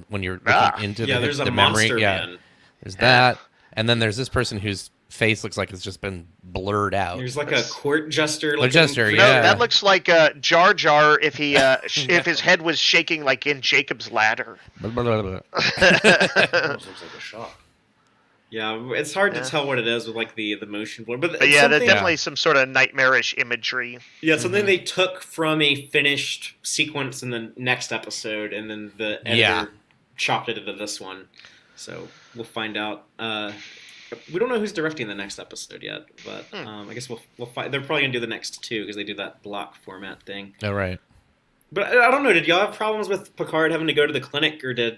when you're looking into the memory.
Man.
There's that, and then there's this person whose face looks like it's just been blurred out.
There's like a court jester.
No,
that looks like Jar Jar if he if his head was shaking like in Jacob's Ladder.
Almost looks like a shock.
Yeah, it's hard to tell what it is with like the motion blur, but
yeah, there's definitely some sort of nightmarish imagery.
Yeah, something they took from a finished sequence in the next episode, and then the editor chopped it into this one. So we'll find out. We don't know who's directing the next episode yet, but I guess we'll find. They're probably gonna do the next two because they do that block format thing.
Oh, right.
But I don't know. Did y'all have problems with Picard having to go to the clinic, or did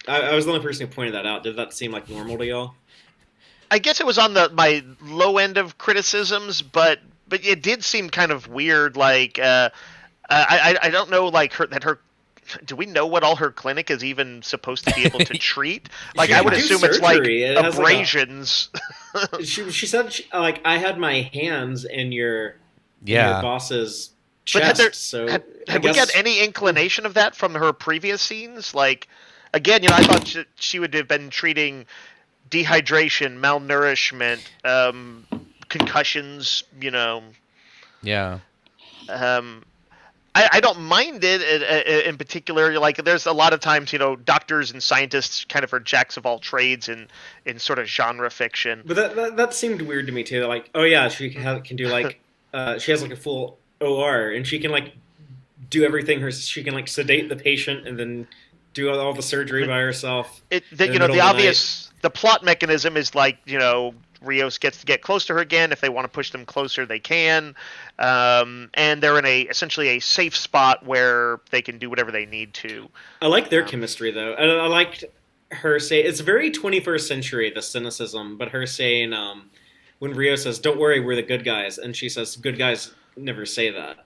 I was the only person who pointed that out? Did that seem like normal to y'all?
I guess it was on my low end of criticisms, but it did seem kind of weird. Like I don't know, like her. Do we know what all her clinic is even supposed to be able to treat? Like, I would assume it's like abrasions.
She said, like, I had my hands in your boss's chest.
Have we got any inclination of that from her previous scenes? Like, again, I thought she would have been treating dehydration, malnourishment, concussions.
Yeah.
I don't mind it in particular. Like, there's a lot of times, doctors and scientists kind of are jacks of all trades in sort of genre fiction.
But that seemed weird to me too. Like, oh yeah, she can do like she has like a full OR, and she can like do everything. She can like sedate the patient and then do all the surgery by herself. The plot mechanism is like, Rios gets to get close to her again. If they want to push them closer, they can. And they're in essentially a safe spot where they can do whatever they need to. I like their chemistry, though. I liked her say it's very 21st century, the cynicism, but her saying, when Rio says, "Don't worry, we're the good guys," and she says, "Good guys never say that."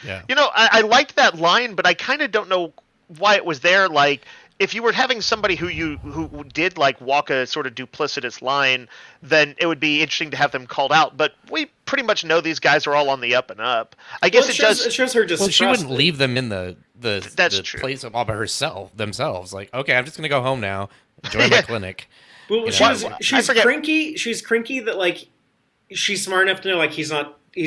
Yeah.
I liked that line, but I kind of don't know why it was there. Like, if you were having somebody who did like walk a sort of duplicitous line, then it would be interesting to have them called out. But we pretty much know these guys are all on the up and up. I guess
It shows her distrust.
Well, she wouldn't leave them in the
That's true.
place all by themselves. Like, okay, I'm just gonna go home now. Enjoy my clinic.
Well,
You
she's
know?
she's cranky. She's cranky that like she's smart enough to know like he's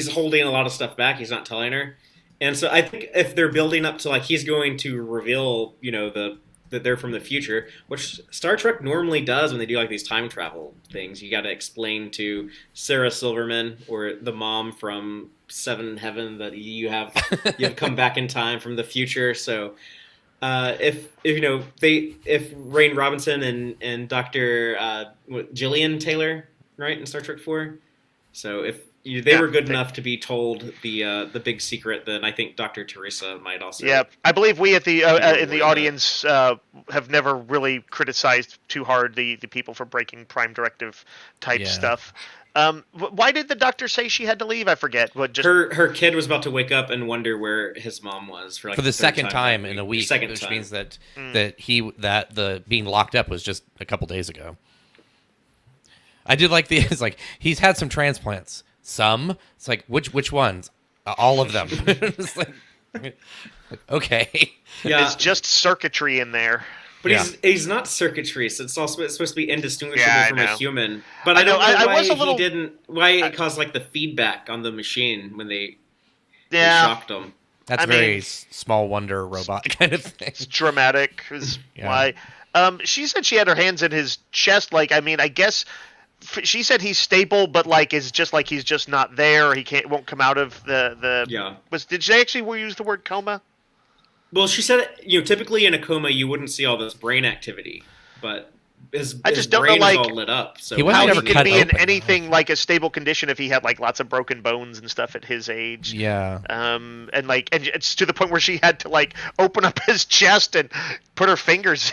holding a lot of stuff back. He's not telling her, and so I think if they're building up to like he's going to reveal, that they're from the future, which Star Trek normally does when they do like these time travel things. You got to explain to Sarah Silverman or the mom from Seven Heaven that you have come back in time from the future. So if Rain Robinson and Dr. Gillian Taylor, right, in Star Trek 4, so if they were good enough to be told the big secret, then I think Dr. Teresa might also.
Yeah, I believe we at the in the audience have never really criticized too hard the people for breaking Prime Directive type stuff. Why did the doctor say she had to leave? I forget. What just
her kid was about to wake up and wonder where his mom was for
the second time in a week, which means that the being locked up was just a couple days ago. I did like it's like he's had some transplants. Some it's like which ones? All of them. It's like okay.
Yeah,
it's just circuitry in there.
But he's not circuitry, so it's supposed to be indistinguishable from a human. But I don't know why it caused like the feedback on the machine when they shocked him.
That's very small wonder robot kind of thing.
It's dramatic is why. She said she had her hands in his chest. Like, I mean, I guess she said he's stable, but like is just like he's just not there. He won't come out of the. Yeah. Did she actually use the word coma?
Well, she said, typically in a coma you wouldn't see all this brain activity, but his brain is all lit up. So
how he could be in anything like a stable condition if he had like lots of broken bones and stuff at his age.
Yeah.
And it's to the point where she had to like open up his chest and put her fingers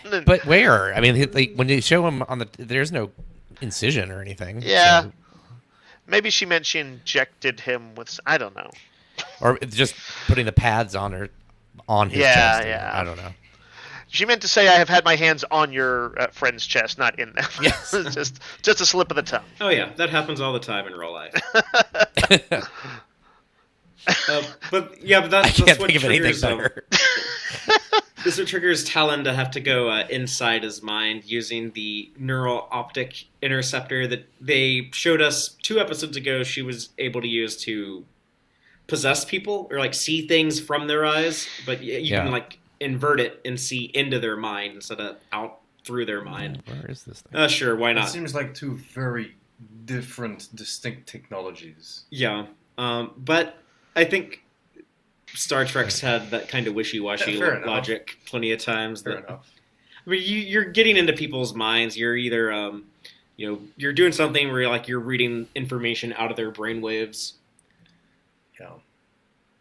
in.
But where? I mean, when they show him there's no incision or anything.
Yeah.
So.
Maybe she meant she injected him with. I don't know.
Or just putting the pads on his chest.
Yeah.
I don't know.
She meant to say, "I have had my hands on your friend's chest, not in them."
Yes.
just a slip of the tongue.
Oh yeah, that happens all the time in real life. But that's
can't
what
think of anything better.
This is what triggers Tallinn to have to go inside his mind using the neural optic interceptor that they showed us 2 episodes ago. She was able to use to possess people or like see things from their eyes, but you can like invert it and see into their mind instead of out through their mind.
Where is this thing?
Sure, why not?
It seems like 2 very different, distinct technologies.
Yeah, but I think Star Trek's had that kind of wishy-washy logic plenty of times.
Fair enough.
I mean, you're getting into people's minds. You're either, you're doing something where you're reading information out of their brainwaves.
Yeah.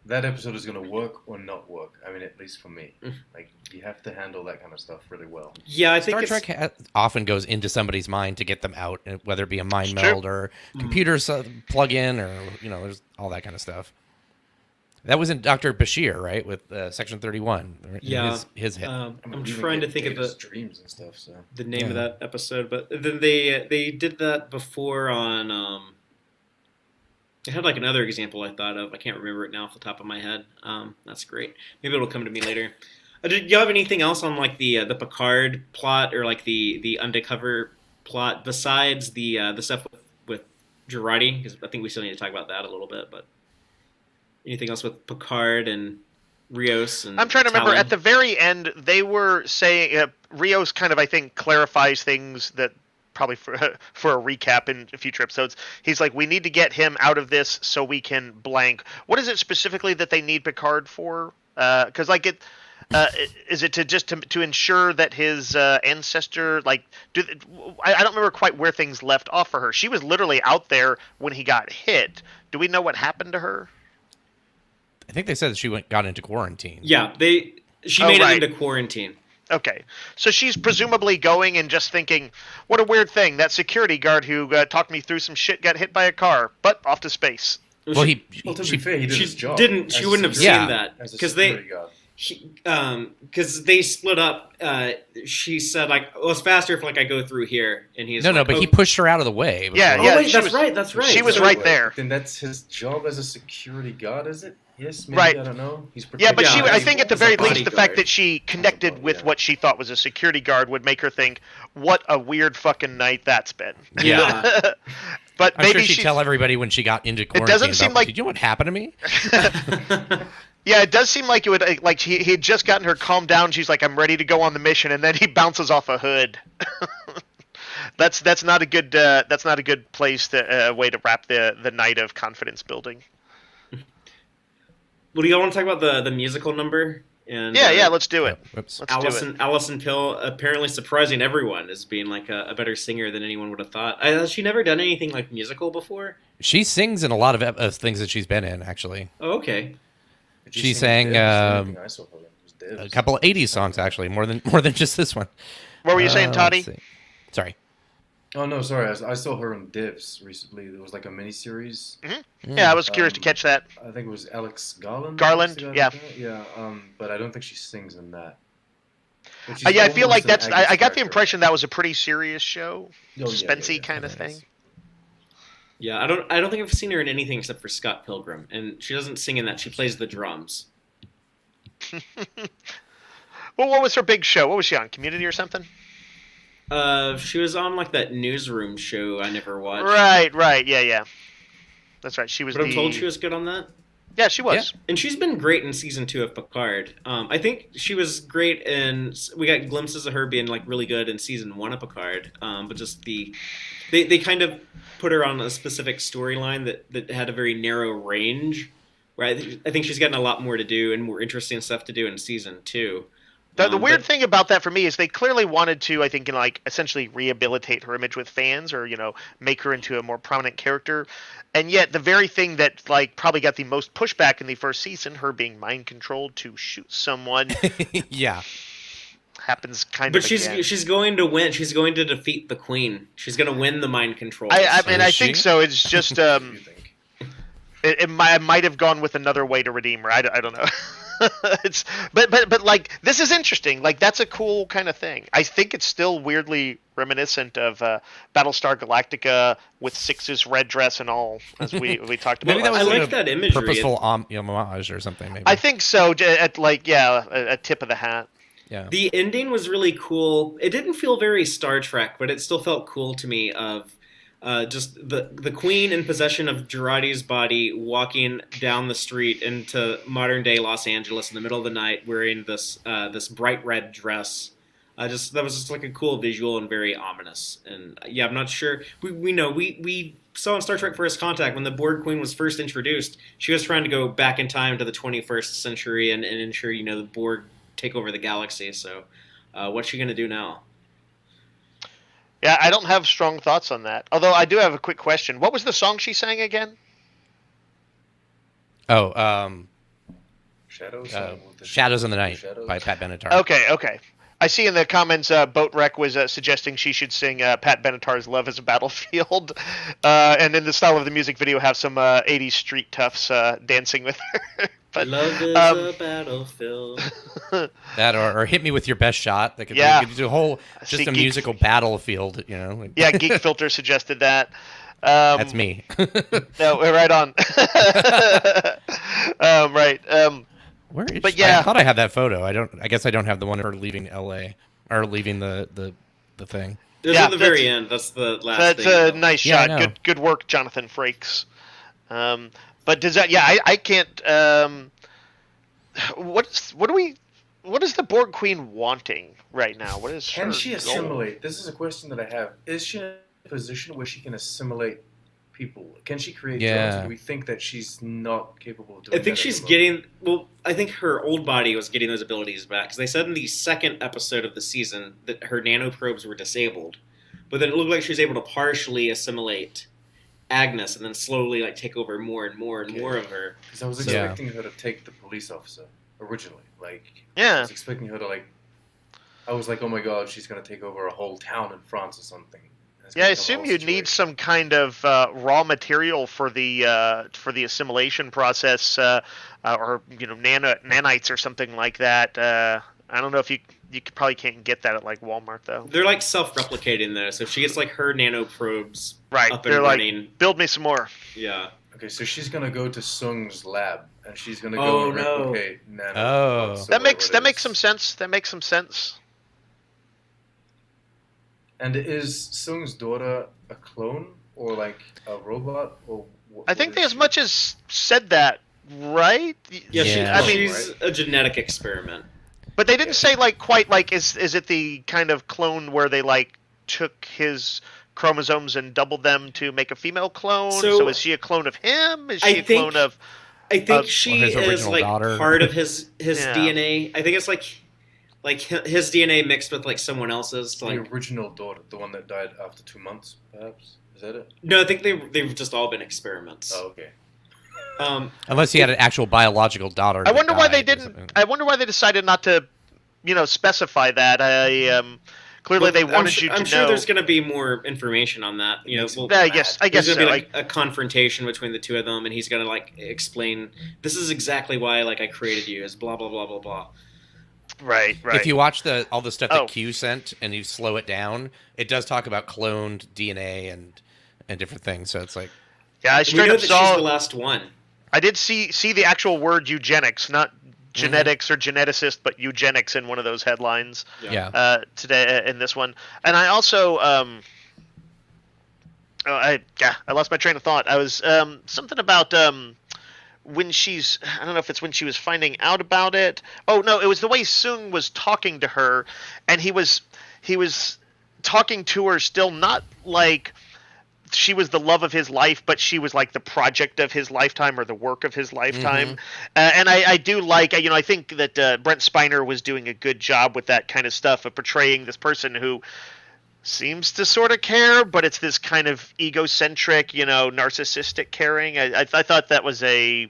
That episode is going to work or not work. I mean, at least for me. Like, you have to handle that kind of stuff really well.
Yeah, I think
Star Trek often goes into somebody's mind to get them out, whether it be a mind meld or computer plug in or, there's all that kind of stuff. That was in Dr. Bashir, right, with Section 31.
Yeah.
His hit.
I'm trying to think of the
dreams and stuff. So
the name of that episode, but then they did that before on. I had like another example I thought of. I can't remember it now off the top of my head. That's great. Maybe it'll come to me later. Do you have anything else on like the Picard plot or like the undercover plot besides the stuff with Girardi? Because I think we still need to talk about that a little bit, but. Anything else with Picard and Rios? And
I'm trying to remember.
Tallinn?
At the very end, they were saying Rios kind of, I think, clarifies things that probably for a recap in future episodes. He's like, we need to get him out of this so we can blank. What is it specifically that they need Picard for? Because is it to ensure that his ancestor I don't remember quite where things left off for her. She was literally out there when he got hit. Do we know what happened to her?
I think they said that she got into quarantine.
Yeah, she made it into quarantine.
Okay, so she's presumably going and just thinking, what a weird thing. That security guard who talked me through some shit got hit by a car, but off to space.
Well,
to be fair, he did his job.
She wouldn't have
Yeah.
seen that
as a
because
security guard.
because they split up. She said like, "Well, it's faster if like I go through here," and he's
No,
like,
but he pushed her out of the way.
Yeah,
Oh, wait,
she
that's
was-
right. That's right.
she was
So-
right there.
Then that's his job as a security guard, is it? Yes, maybe,
Right.
I don't know. He's
Yeah, but
Yeah,
I think at the
he's a
very least, the
bodyguard.
fact that she connected with what she thought was a security guard would make her think, what a weird fucking night that's been.
Yeah.
But
I'm
maybe
sure she'd tell everybody when she got into quarantine.
doesn't seem like-
Did you know what happened to me?
Yeah, it does seem like it would like he had just gotten her calmed down. She's like, "I'm ready to go on the mission," and then he bounces off a hood. That's not a good place to way to wrap the night of confidence building.
Well, do y'all want to talk about the musical number? And
Yeah, let's do it.
Whoops.
Let's do it.
Allison Pill apparently surprising everyone as being like a better singer than anyone would have thought. Has she never done anything like musical before?
She sings in a lot of things that she's been in, actually.
Oh, okay.
Did you
She
sing
sang,
Dibs? The only thing I saw her in was Dibs.
A couple of 80s songs, actually, more than just this one.
What were you saying,
let's
Toddy?
see. Sorry.
Oh no, sorry. I saw her in Dibs recently. There was like a mini-series.
Yeah, I was curious to catch that.
I think it was Alex Garland.
Garland,
was the guy
yeah.
that did it? Yeah. But I don't think she sings in that. But
Yeah, I
she's
feel like
almost an
I got the
Agnes
impression that was a pretty serious show,
character.
suspensey kind of
Nice.
thing.
Yeah, I don't think I've seen her in anything except for Scott Pilgrim, and she doesn't sing in that. She plays the drums.
Well, what was her big show? What was she on? Community or something?
She was on like that newsroom show I never watched.
Right. Yeah. That's right. She was
But
the.
I'm told she was good on that.
Yeah, she was.
And she's been great in season 2 of Picard. I think she was great in. We got glimpses of her being like really good in season 1 of Picard. But just they kind of put her on a specific storyline that had a very narrow range. Where I think she's gotten a lot more to do and more interesting stuff to do in season 2.
The weird thing about that for me is they clearly wanted to, I think, like essentially rehabilitate her image with fans, or make her into a more prominent character, and yet the very thing that like probably got the most pushback in the first season, her being mind controlled to shoot someone,
Yeah.
happens kind
But
of. Again.
she's going to win. She's going to defeat the Queen. She's going to win the mind control.
I mean, I
is
think
she?
so. It's just
What do you think?
it might have gone with another way to redeem her. I don't know. It's but like this is interesting. Like that's a cool kind of thing. I think it's still weirdly reminiscent of Battlestar Galactica with Six's red dress and all, as we talked about.
Maybe that
last
was
I
week.
like that imagery.
Purposeful homage or something, maybe.
I think so. At like a tip of the hat.
Yeah.
The ending was really cool. It didn't feel very Star Trek, but it still felt cool to me. Of just the Queen in possession of Girardi's body, walking down the street into modern day Los Angeles in the middle of the night, wearing this bright red dress. That was just like a cool visual and very ominous. And yeah, I'm not sure. We saw in Star Trek First Contact when the Borg Queen was first introduced, she was trying to go back in time to the 21st century and ensure the Borg take over the galaxy. So what's she gonna do now?
Yeah, I don't have strong thoughts on that. Although I do have a quick question. What was the song she sang again?
Oh,
Shadows.
Shadows in the Night
Shadows?
by Pat Benatar.
Okay. I see in the comments, Boat Wreck was suggesting she should sing Pat Benatar's "Love Is a Battlefield," and in the style of the music video, have some '80s street toughs dancing with her. But
Love is a battlefield.
That or Hit Me With Your Best Shot. They could do a whole
See,
just a
Geek-
musical battlefield. Like-
yeah, Geek Filter suggested that.
That's me.
No, we're right on. Right.
Where is
But
she?
yeah.
I thought I had that photo. I guess I don't have the one of her leaving L.A. or leaving the thing.
This
Yeah,
is at the very end. That's the last
That's
thing.
a nice
Yeah, I
shot.
know.
Good work, Jonathan Frakes. But does that? Yeah, I can't. What is the Borg Queen wanting right now? What is
Can
her
she
goal?
assimilate? This is a question that I have. Is she in a position where she can assimilate people? Can she create
Yeah.
jobs? Or do we think that she's not capable of doing
I think
that
she's
anymore?
getting. Well, I think her old body was getting those abilities back because they said in the second episode of the season that her nanoprobes were disabled, but then it looked like she was able to partially assimilate Agnes and then slowly take over more and more and more of her.
Because I was
So-
expecting her to take the police officer originally. I
Yeah.
was expecting her to I was like, oh my god, she's gonna take over a whole town in France or something.
Yeah, I assume you need some kind of raw material for the assimilation process, or nanites or something like that. I don't know if you probably can't get that at like Walmart though.
They're like self-replicating though, so if she gets like her nanoprobes
Right,
up and
they're
running,
like, build me some more.
yeah.
Okay, so she's gonna go to Sung's lab, and she's gonna
Oh,
go and
no.
replicate nano.
Oh.
parts or
That makes
whatever it is.
some sense. That makes some sense.
And is Sung's daughter a clone or like a robot or?
I think they as much as said that, right?
Yeah,
Yeah.
she's a genetic experiment.
But they didn't say like quite like is it the kind of clone where they like took his chromosomes and doubled them to make a female clone?
So-
So is she a clone of him? Is
I
she a
think-
clone of?
I think
Or
she
his
is
original
like
daughter.
part of his
Yeah.
DNA. I think it's like his DNA mixed with like someone else's. To,
The
like,
original daughter, the one that died after 2 months, perhaps. Is that it?
no, I think they've just all been experiments.
Oh, okay.
Unless he had an actual biological daughter.
I
that
wonder why they
died or
didn't.
something.
I wonder why they decided not to, specify that. Clearly
Well,
they wanted you to
I'm
know.
sure there's going to be more information on that. You know, well,
I guess
there's
so.
going to be like a confrontation between the two of them, and he's going to like explain this is exactly why like I created you, is blah blah blah blah blah.
Right.
If you watch all the stuff that
Oh.
Q sent and you slow it down, it does talk about cloned DNA and different things. So it's like,
Yeah, I
We
straight
know
up
that
saw.
she's the last one.
I did see the actual word eugenics, not genetics or geneticist, but eugenics in one of those headlines
yeah.
today in this one. And I also I lost my train of thought. I was something about when she's, I don't know if it's when she was finding out about it. Oh no, it was the way Sung was talking to her, and he was talking to her still not like she was the love of his life, but she was like the project of his lifetime or the work of his lifetime. And I do like, I think that Brent Spiner was doing a good job with that kind of stuff of portraying this person who seems to sort of care, but it's this kind of egocentric, narcissistic caring. I thought that was a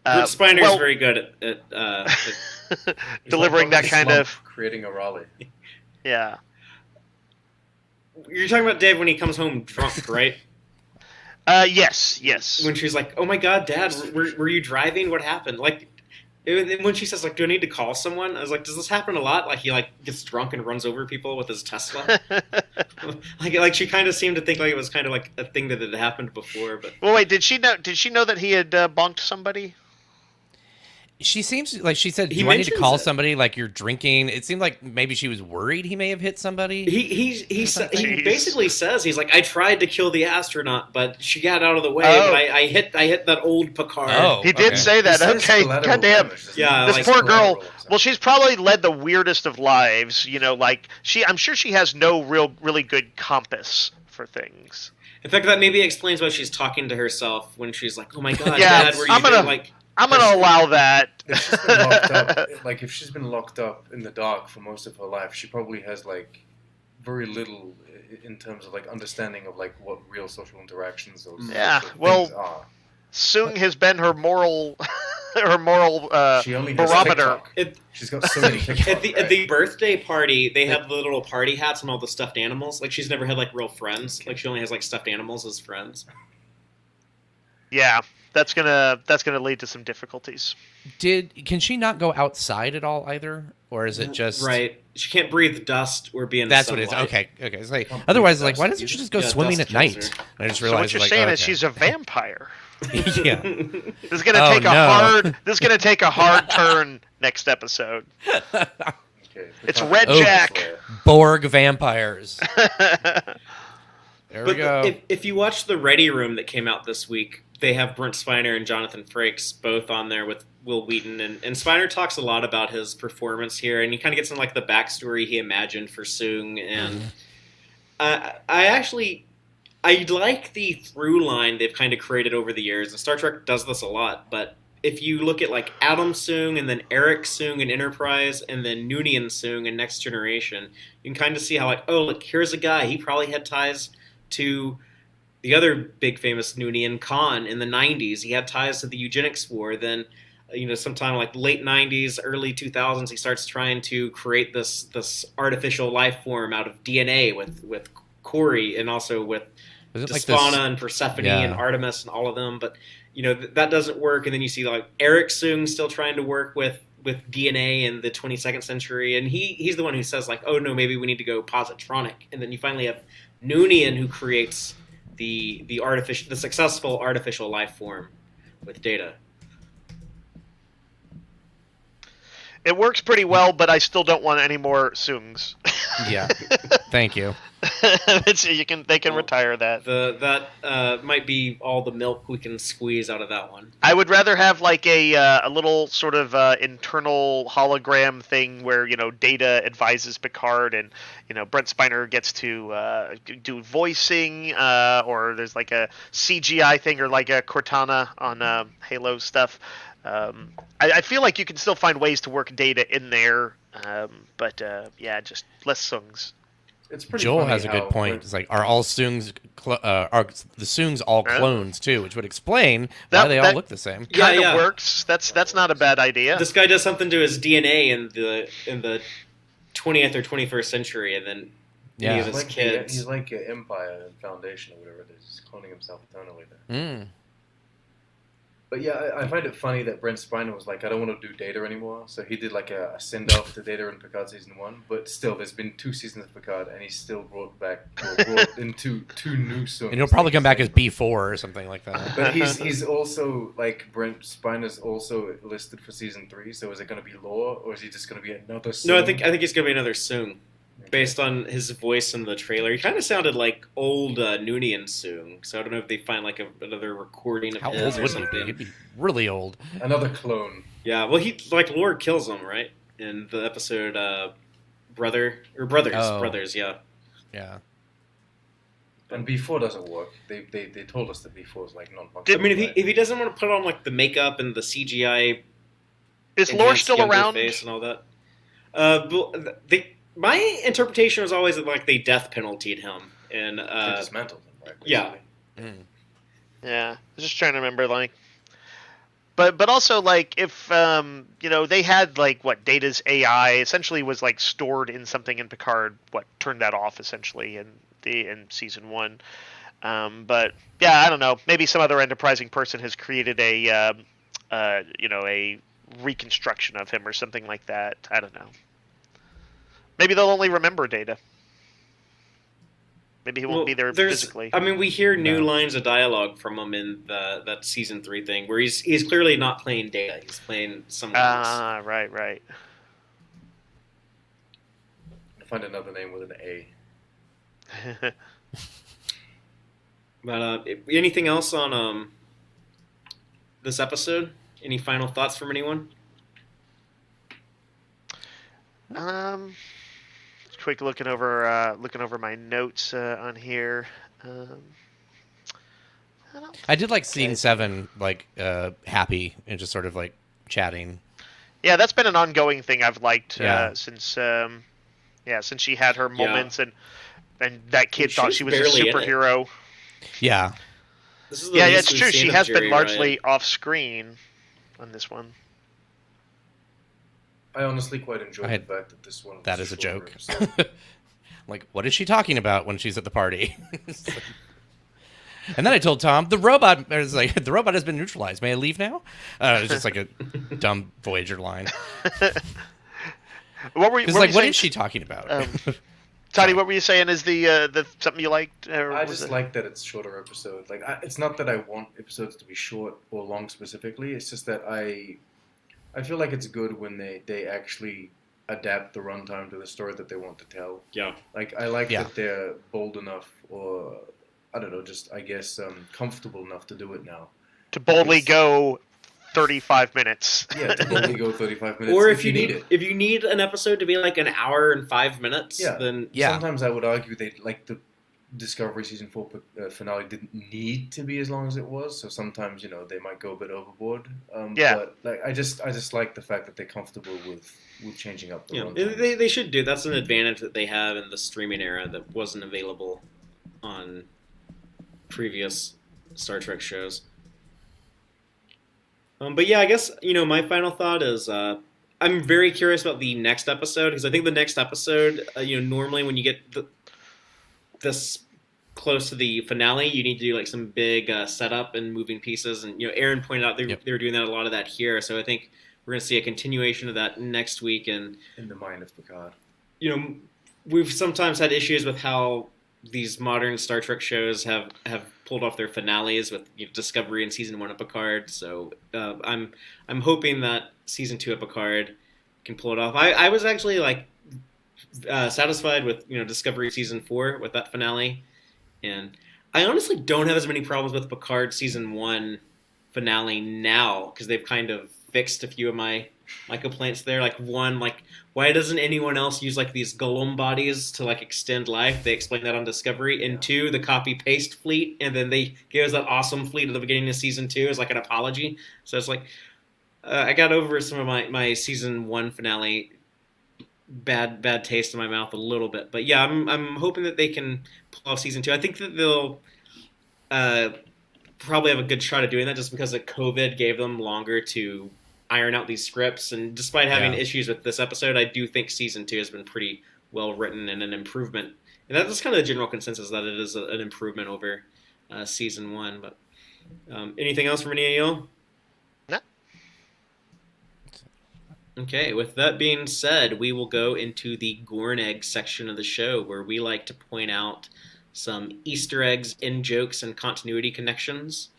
Brent Spiner's very good at
He's
delivering
like
that kind
slump
of,
creating a Raleigh.
yeah.
You're talking about Dave when he comes home drunk, right?
Yes.
When she's like, "Oh my God, Dad, were you driving? What happened?" Like, when she says, "Like, do I need to call someone?" I was like, "Does this happen a lot?" Like, he like gets drunk and runs over people with his Tesla. like she kind of seemed to think like it was kind of like a thing that had happened before. But
Well, wait, did she know that he had bonked somebody?
She seems like she said,
He
"Do I need to
mentions
call
it.
somebody?" Like you're drinking. It seemed like maybe she was worried he may have hit somebody.
he
Jeez.
basically says he's like, "I tried to kill the astronaut, but she got out of the way.
Oh.
But I hit that old Picard."
Oh.
He did
Okay.
say that.
It says
Okay,
collateral
goddamn.
damage, doesn't
Yeah,
it?
This
like
poor
collateral
girl.
or something.
Well, she's probably led the weirdest of lives. Like I'm sure she has no really good compass for things.
In fact, that maybe explains why she's talking to herself when she's like, "Oh my God,
Yeah,
Dad, were you
I'm gonna-
doing like?"
I'm gonna allow that.
If she's been locked up, like if she's been locked up in the dark for most of her life, she probably has like very little in terms of like understanding of like what real social interactions those
Yeah,
sorts of
well,
things are.
Sung has been her moral
She only has
barometer.
TikTok. She's got so many TikTok.
At the birthday party, they have the little party hats and all the stuffed animals. Like she's never had like real friends. Like she only has like stuffed animals as friends.
Yeah, that's gonna lead to some difficulties.
Can she not go outside at all either, or is it just
Right? She can't breathe dust or be in the
That's what it is.
sunlight.
Okay. It's like
Can't
otherwise,
breathe
like, why
dust
doesn't she
either.
just go
Yeah,
swimming
dust
at night?
kills her.
I just
So
realized
what you're
like,
saying
okay.
is she's a vampire.
yeah.
This is gonna
Oh,
take
no.
this is gonna take a hard turn next episode.
Okay,
It's
we
Red
can't-
Jack.
Borg vampires. There we
But
go.
if you watch the Ready Room that came out this week, they have Brent Spiner and Jonathan Frakes both on there with Will Wheaton, and Spiner talks a lot about his performance here, and he kind of gets in like the backstory he imagined for Sung, and I like the through line they've kind of created over the years, and Star Trek does this a lot, but if you look at like Adam Sung and then Eric Sung in Enterprise and then Noonien Sung in Next Generation, you can kind of see how like, oh, look, here's a guy, he probably had ties to the other big famous Noonien, Khan, in the 90s. He had ties to the eugenics war. Then sometime like late 90s, early 2000s, he starts trying to create this artificial life form out of DNA with Corey, and also with
Was it like
Despana
this?
and Persephone
Yeah.
and Artemis and all of them. But that doesn't work. And then you see like Eric Soong still trying to work with DNA in the 22nd century, and he's the one who says like, oh no, maybe we need to go positronic. And then you finally have Noonian, who creates the successful artificial life form with Data.
It works pretty well, but I still don't want any more Soongs.
Yeah. Thank you.
They can retire that.
That might be all the milk we can squeeze out of that one.
I would rather have like a little sort of internal hologram thing where Data advises Picard, and Brent Spiner gets to do voicing, or there's like a CGI thing, or like a Cortana on Halo stuff. I feel like you can still find ways to work Data in there, but just less Soongs.
It's pretty
Joel
funny
has a good
how
point.
when-
It's like, are all Soongs, are the Soongs all clones too? Which would explain why they all
that-
look the same.
Kind of
Yeah.
works. That's not a bad idea.
This guy does something to his DNA in the 20th or 21st century, and then
Yeah.
he has
He's
his
like,
kids.
he's like Empire and Foundation or whatever it is. He's cloning himself eternally there.
Mm.
But yeah, I find it funny that Brent Spiner was like, I don't want to do Data anymore. So he did like a send-off to Data in Picard Season 1. But still, there's been 2 seasons of Picard, and he's still brought into 2 new Soongs.
And he'll probably come back as B4 or something like that.
But he's also, like, Brent Spiner's also listed for Season 3. So is it going to be Lore, or is he just going to be another Soong?
No, I think he's gonna be another Soong, based on his voice in the trailer. He kind of sounded like old Noonian Soong, so I don't know if they find like another recording of
How
his
old
or
would he
something.
be? He'd be really old.
Another clone.
Yeah, well, he like Lord kills him, right, in the episode Brothers, yeah.
Yeah.
And B4 doesn't work. They told us that B4 is like
I
non-functional.
mean,
right?
if he doesn't want to put on like the makeup and the CGI,
Is Lore
enhanced
still
younger
around?
face and all that, my interpretation was always that like they death penaltied him, and
They dismantled them, right?
yeah.
basically.
Mm.
Yeah, I was just trying to remember, like, but also like if they had like what Data's AI essentially was like stored in something in Picard, what turned that off essentially in Season 1. But yeah, I don't know. Maybe some other enterprising person has created a reconstruction of him or something like that. I don't know. Maybe they'll only remember Data. Maybe he won't be there physically.
I mean, we hear new
No.
lines of dialogue from him in that Season 3 thing, where he's clearly not playing Data. He's playing someone else.
Ah, right.
I'll find another name with an A.
But anything else on this episode? Any final thoughts from anyone?
Quick looking over my notes on here.
I did like seeing Seven like happy and just sort of like chatting.
Yeah, that's been an ongoing thing I've liked
Yeah.
since she had her moments and that kid
She
thought
was
she was a
barely in it.
superhero.
Yeah.
This is the
Yeah,
least
it's
we've
true.
seen
She
of
has been
Jerry
largely
Ryan.
off screen on this one.
I honestly quite enjoyed
I-
the fact that this one was
That is a
shorter
joke.
episode.
Like, what is she talking about when she's at the party? And then I told Tom, the robot has been neutralized. May I leave now? It's just like a dumb Voyager line.
What were you?
Because
What,
like,
were
what
you
is she talking about?
Toddy, what were you saying? Is the something you liked? Or
I
was
just
it-
like that it's shorter episodes. Like, it's not that I want episodes to be short or long specifically. It's just that I feel like it's good when they actually adapt the runtime to the story that they want to tell.
Yeah.
Like, I like
Yeah.
that they're bold enough, or I don't know, just I guess comfortable enough to do it now.
to boldly
Yes.
go 35 minutes.
Yeah, to boldly go 35 minutes.
Or if you need an episode to be like an hour and 5 minutes,
Yeah.
then
Yeah.
Sometimes I would argue they like the Discovery Season 4 finale didn't need to be as long as it was. So sometimes they might go a bit overboard.
Yeah.
But like I just like the fact that they're comfortable with changing up the
you know,
runtime.
they should do. That's an advantage that they have in the streaming era that wasn't available on previous Star Trek shows. But yeah, I guess my final thought is I'm very curious about the next episode because I think the next episode, normally when you get this close to the finale, you need to do like some big setup and moving pieces, and Aaron pointed out they were doing that a lot of that here, so I think we're going to see a continuation of that next week. And
In the mind of Picard.
We've sometimes had issues with how these modern Star Trek shows have pulled off their finales with Discovery and season 1 of Picard. So I'm hoping that season 2 of Picard can pull it off. I was actually satisfied with Discovery season 4 with that finale, and I honestly don't have as many problems with Picard season 1 finale now because they've kind of fixed a few of my complaints there. Why doesn't anyone else use these golem bodies to extend life? They explain that on Discovery. And 2, the copy paste fleet, and then they gave us that awesome fleet at the beginning of season 2 as an apology. So it's I got over some of my season 1 finale bad taste in my mouth a little bit. But yeah, I'm hoping that they can pull off season 2. I think that they'll probably have a good shot at doing that just because of COVID gave them longer to iron out these scripts, and despite having issues with this episode, I do think season 2 has been pretty well written and an improvement. And that's kind of the general consensus that it is an improvement over season 1. But anything else from any of y'all?
No.
Okay, with that being said, we will go into the Gorn-Egg section of the show where we like to point out some Easter eggs, in-jokes, and continuity connections.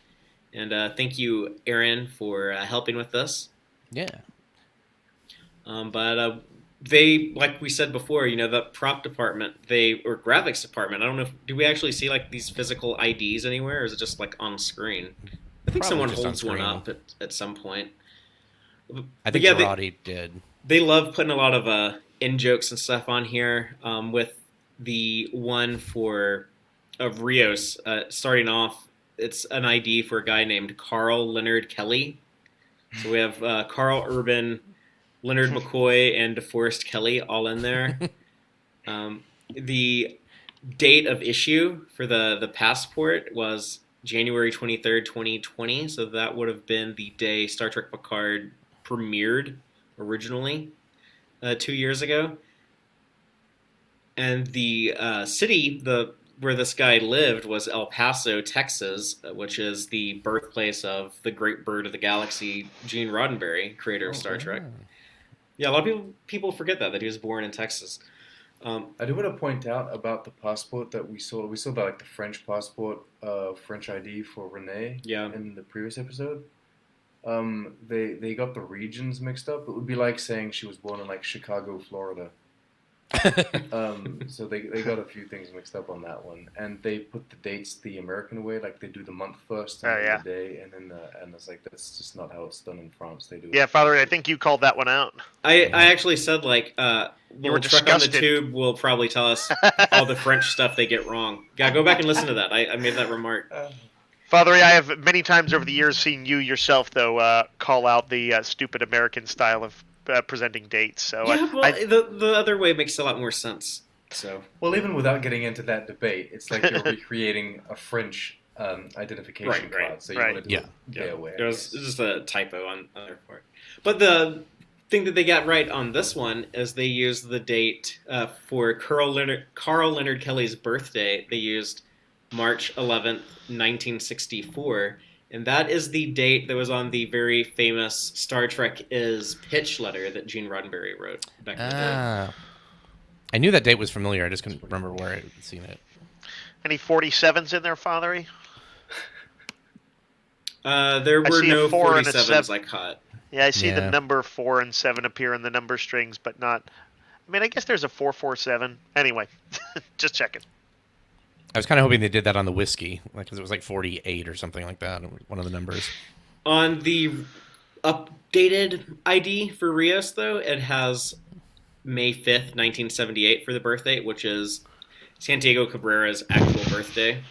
And thank you, Aaron, for helping with this.
Yeah.
But they, like we said before, the prop department, or graphics department, I don't know, do we actually see these physical IDs anywhere, or is it just on screen? I think
Probably
someone
just on
holds one
screen.
up at some point.
I think
yeah,
Girardi did.
They love putting a lot of in-jokes and stuff on here, with the one of Rios starting off. It's an ID for a guy named Carl Leonard Kelly. So we have Carl Urban, Leonard McCoy, and DeForest Kelly all in there. The date of issue for the passport was January 23rd, 2020. So that would have been the day Star Trek Picard premiered originally 2 years ago. And the city, where this guy lived, was El Paso, Texas, which is the birthplace of the great bird of the galaxy, Gene Roddenberry, creator of Star Trek. Yeah, a lot of people forget that he was born in Texas.
I do want to point out about the passport that we saw. We saw the French passport, French ID for Renee in the previous episode. They got the regions mixed up. It would be like saying she was born in Chicago, Florida. So they got a few things mixed up on that one, and they put the dates the American way, they do the month first and the day, and then and it's that's just not how it's done in France. They do it.
Yeah, Fatheree, I think you called that one out.
I actually said
You were
Truck on the
disgusted.
Tube will probably tell us all the French stuff they get wrong. Yeah, go back and listen to that. I made that remark.
Fatheree, I have many times over the years seen you yourself though call out the stupid American style of presenting dates. So
Yeah, the other way makes a lot more sense. So
Well, even without getting into that debate, it's like you're recreating a French identification
Right,
card, so you
right.
want to do it their way.
it was just a typo on their part. But the thing that they got right on this one is they used the date for Carl Leonard Kelly's birthday. They used March 11th, 1964. And that is the date that was on the very famous Star Trek Is pitch letter that Gene Roddenberry wrote back in the day.
I knew that date was familiar. I just couldn't remember where I had seen it.
Any 47s in there, Fatheree?
There
I
were
see a
no
4 and a
47s
7.
I caught.
Yeah, I see the
Yeah.
number 4 and 7 appear in the number strings, but not. I mean, I guess there's a 447. Anyway, just checking.
I was kind of hoping they did that on the whiskey, because it was 48 or something like that, one of the numbers.
On the updated ID for Rios, though, it has May 5th, 1978 for the birthday, which is Santiago Cabrera's actual birthday.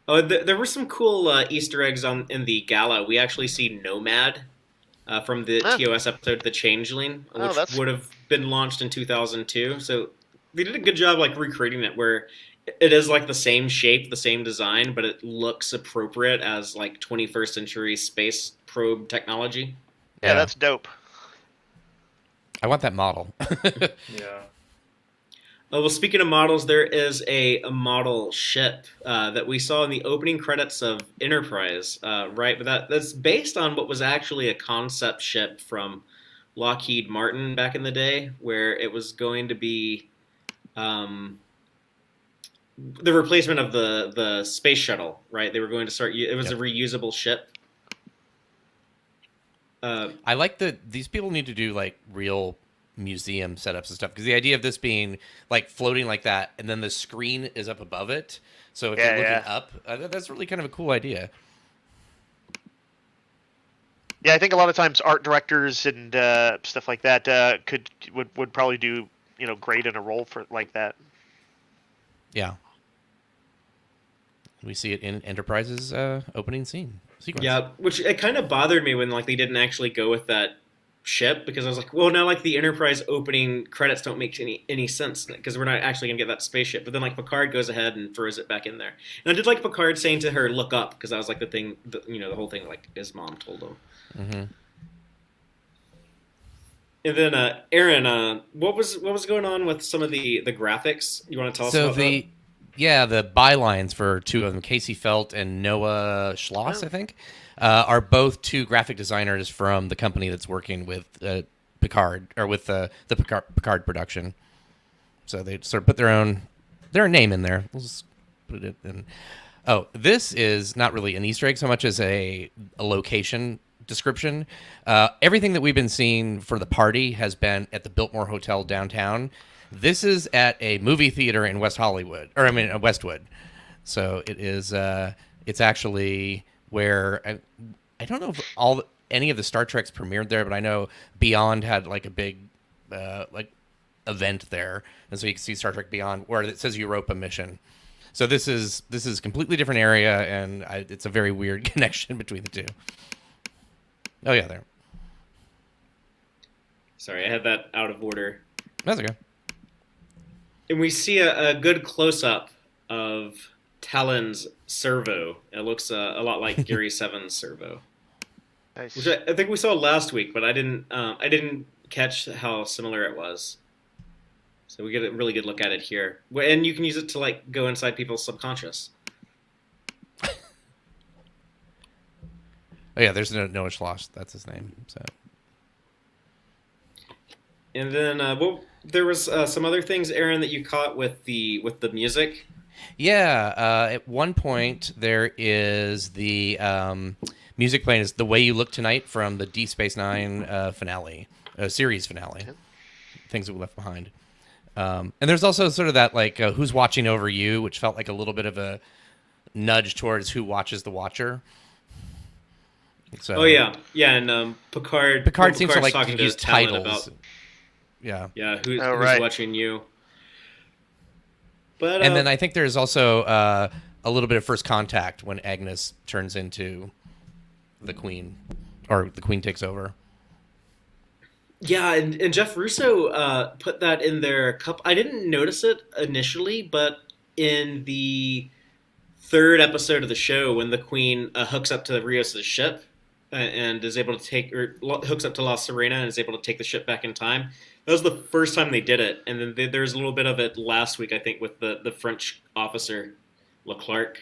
Oh, there were some cool Easter eggs in the gala. We actually see Nomad from the TOS episode The Changeling, which would have been launched in 2002. So they did a good job like recreating it, where it is like the same shape, the same design, but it looks appropriate as like 21st century space probe technology.
Yeah, that's dope.
I want that model.
Yeah.
Well, speaking of models, there is a model ship that we saw in the opening credits of Enterprise, right? But that's based on what was actually a concept ship from Lockheed Martin back in the day, where it was going to be the replacement of the space shuttle, right? They were going to start. It was a reusable ship.
I like that these people need to do like real museum setups and stuff, because the idea of this being like floating like that and then the screen is up above it, so if you're looking up, that's really kind of a cool idea.
Yeah, I think a lot of times art directors and stuff like that would probably do great in a role for like that.
Yeah, we see it in Enterprise's opening scene sequence.
Yeah, which it kind of bothered me when like they didn't actually go with that ship, because I was like, well, now like the Enterprise opening credits don't make any sense because we're not actually gonna get that spaceship. But then like Picard goes ahead and throws it back in there, and I did like Picard saying to her, "Look up," because that was like the thing, the whole thing like his mom told him.
Mm-hmm.
And then Aaron, what was going on with some of the graphics? You want to tell us about that?
Yeah, the bylines for two of them, Casey Felt and Noah Schloss, I think, are both two graphic designers from the company that's working with Picard, or with the Picard production. So they sort of put their name in there. We'll just put it in. Oh, this is not really an Easter egg so much as a location description. Everything that we've been seeing for the party has been at the Biltmore Hotel downtown. This is at a movie theater in Westwood. So it is. It's actually where I don't know if any of the Star Treks premiered there, but I know Beyond had like a big like event there, and so you can see Star Trek Beyond where it says Europa Mission. So this is a completely different area, and it's a very weird connection between the two. Oh yeah, there.
Sorry, I had that out of order.
That's okay.
And we see a good close-up of Tallinn's servo. It looks a lot like Gary Seven's servo,
Nice.
which I think we saw last week, but I didn't catch how similar it was. So we get a really good look at it here, and you can use it to like go inside people's subconscious.
Oh yeah, there's Noah Schloss. That's his name. So.
And then, there was some other things, Aaron, that you caught with the music.
Yeah, at one point there is the music playing is "The Way You Look Tonight" from the Deep Space Nine series finale, Things That We Left Behind. And there's also sort of that like "Who's Watching Over You," which felt like a little bit of a nudge towards who watches the Watcher. So,
Oh yeah, and Picard
seems to like
talking
use
to Tallinn
titles.
about who's
right.
watching you. But
And then I think there's also a little bit of first contact when Agnes turns into the Queen, or the Queen takes over.
Yeah, and Jeff Russo put that in their cup. I didn't notice it initially, but in the third episode of the show, when the Queen hooks up to Rios' ship and is able to hooks up to La Serena and is able to take the ship back in time, that was the first time they did it. And then there's a little bit of it last week, I think, with the French officer, Leclerc.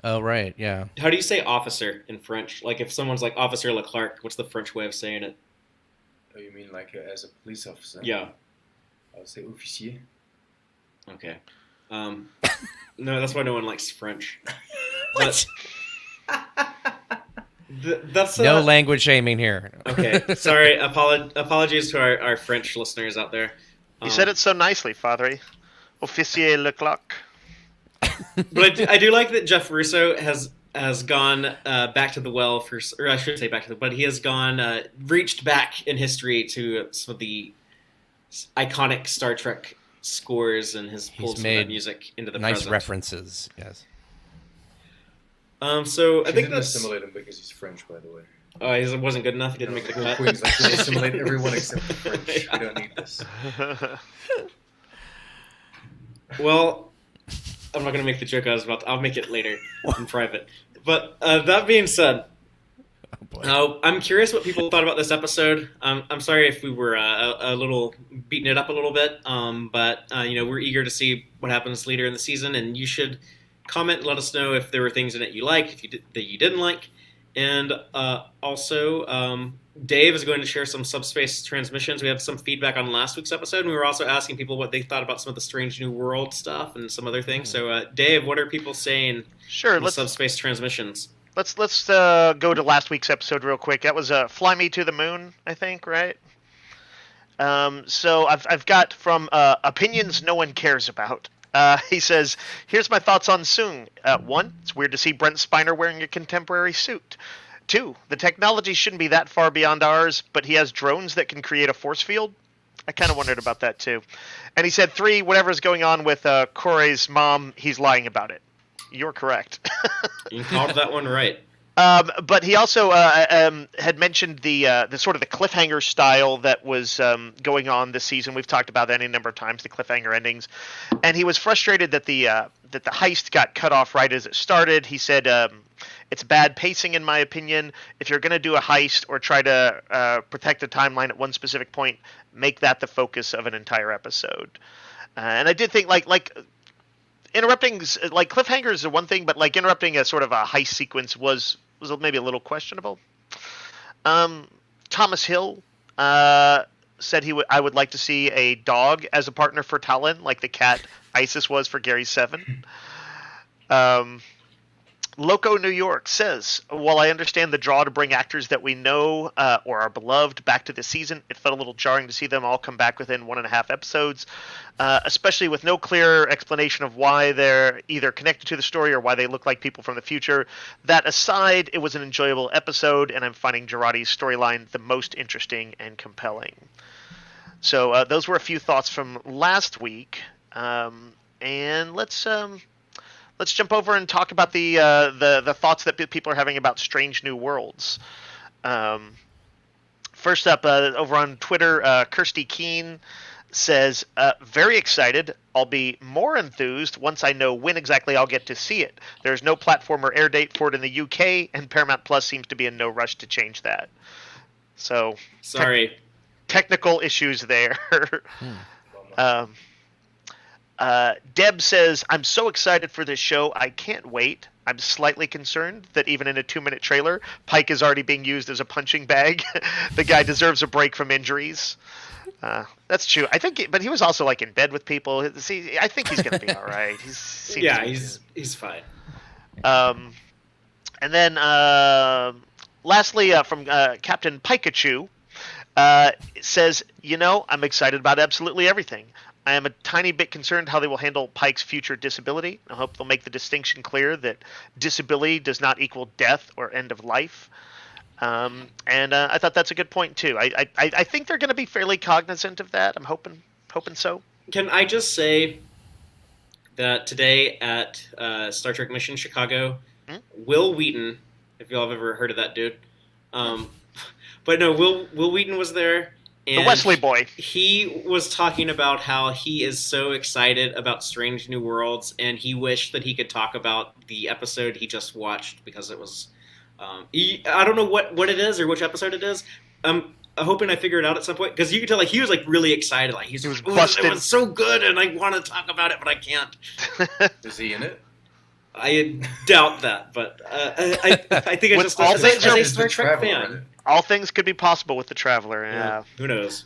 Oh, right, yeah.
How do you say officer in French? Like if someone's like Officer Leclerc, what's the French way of saying it?
Oh, you mean like as a police officer?
Yeah.
I would say officier.
Okay. No, that's why no one likes French.
What?
That's
No language shaming here.
Okay, sorry. Apologies to our French listeners out there.
You said it so nicely, Fatheree. Officier Leclerc.
But I do like that Jeff Russo has gone back to the well or I should say but he has gone reached back in history to some of the iconic Star Trek scores and has pulled some of that music into the
nice
present.
references. Yes.
So I think
didn't
that's
assimilate him because he's French, by the way.
Oh, he wasn't good enough. He didn't make the cut.
Queen's like, we'll assimilate everyone except the French. We don't need this.
Well, I'm not going to make the joke I was about to. I'll make it later in private. But that being said,
Oh boy.
I'm curious what people thought about this episode. I'm sorry if we were a little beating it up a little bit, but we're eager to see what happens later in the season, and you should comment and let us know if there were things in it you liked, that you didn't like, and also Dave is going to share some subspace transmissions. We had some feedback on last week's episode, and we were also asking people what they thought about some of the Strange New World stuff and some other things. So, Dave, what are people saying?
Sure,
on the subspace transmissions.
Let's go to last week's episode real quick. That was "Fly Me to the Moon," I think, right? So I've got from opinions no one cares about. He says, "Here's my thoughts on Sung. 1, it's weird to see Brent Spiner wearing a contemporary suit. 2, the technology shouldn't be that far beyond ours, but he has drones that can create a force field. I kind of wondered about that too." And he said, 3, whatever's going on with Corey's mom, he's lying about it. You're correct.
You called that one right.
But he also had mentioned the sort of the cliffhanger style that was going on this season. We've talked about that any number of times, the cliffhanger endings, and he was frustrated that the heist got cut off right as it started. He said it's bad pacing, in my opinion. If you're going to do a heist or try to protect the timeline at one specific point, make that the focus of an entire episode. And I did think like interrupting, like cliffhangers are one thing, but like interrupting a sort of a heist sequence was maybe a little questionable. Thomas Hill said I would like to see a dog as a partner for Tallinn, like the cat Isis was for Gary 7. Loco New York says, while I understand the draw to bring actors that we know or are beloved back to this season, it felt a little jarring to see them all come back within 1.5 episodes, especially with no clear explanation of why they're either connected to the story or why they look like people from the future. That aside, it was an enjoyable episode, and I'm finding Girardi's storyline the most interesting and compelling. So those were a few thoughts from last week, and let's jump over and talk about the thoughts that people are having about Strange New Worlds. First up, over on Twitter, Kirsty Keene says, very excited. I'll be more enthused once I know when exactly I'll get to see it. There's no platform or air date for it in the UK, and Paramount Plus seems to be in no rush to change that. So,
sorry.
Technical issues there. Deb says, I'm so excited for this show, I can't wait. I'm slightly concerned that even in a 2-minute trailer, Pike is already being used as a punching bag. The guy deserves a break from injuries. That's true. I think, but he was also like in bed with people. See, I think he's going to be all right.
He's fine.
And then lastly, from Captain Pikachu, says, I'm excited about absolutely everything. I am a tiny bit concerned how they will handle Pike's future disability. I hope they'll make the distinction clear that disability does not equal death or end of life. And I thought that's a good point too. I think they're going to be fairly cognizant of that. I'm hoping so.
Can I just say that today at Star Trek Mission Chicago, Will Wheaton, if y'all have ever heard of that dude, but no, Will Wheaton was there.
And the Wesley boy.
He was talking about how he is so excited about Strange New Worlds, and he wished that he could talk about the episode he just watched because it was. I don't know what it is or which episode it is. I'm hoping I figure it out at some point because you can tell like he was like really excited. Like he was busted. It was so good, and I want to talk about it, but I can't.
Is he in it?
I doubt that, but I think I just as a Star Trek fan.
Right?
All things could be possible with the Traveler.
Yeah. Who knows?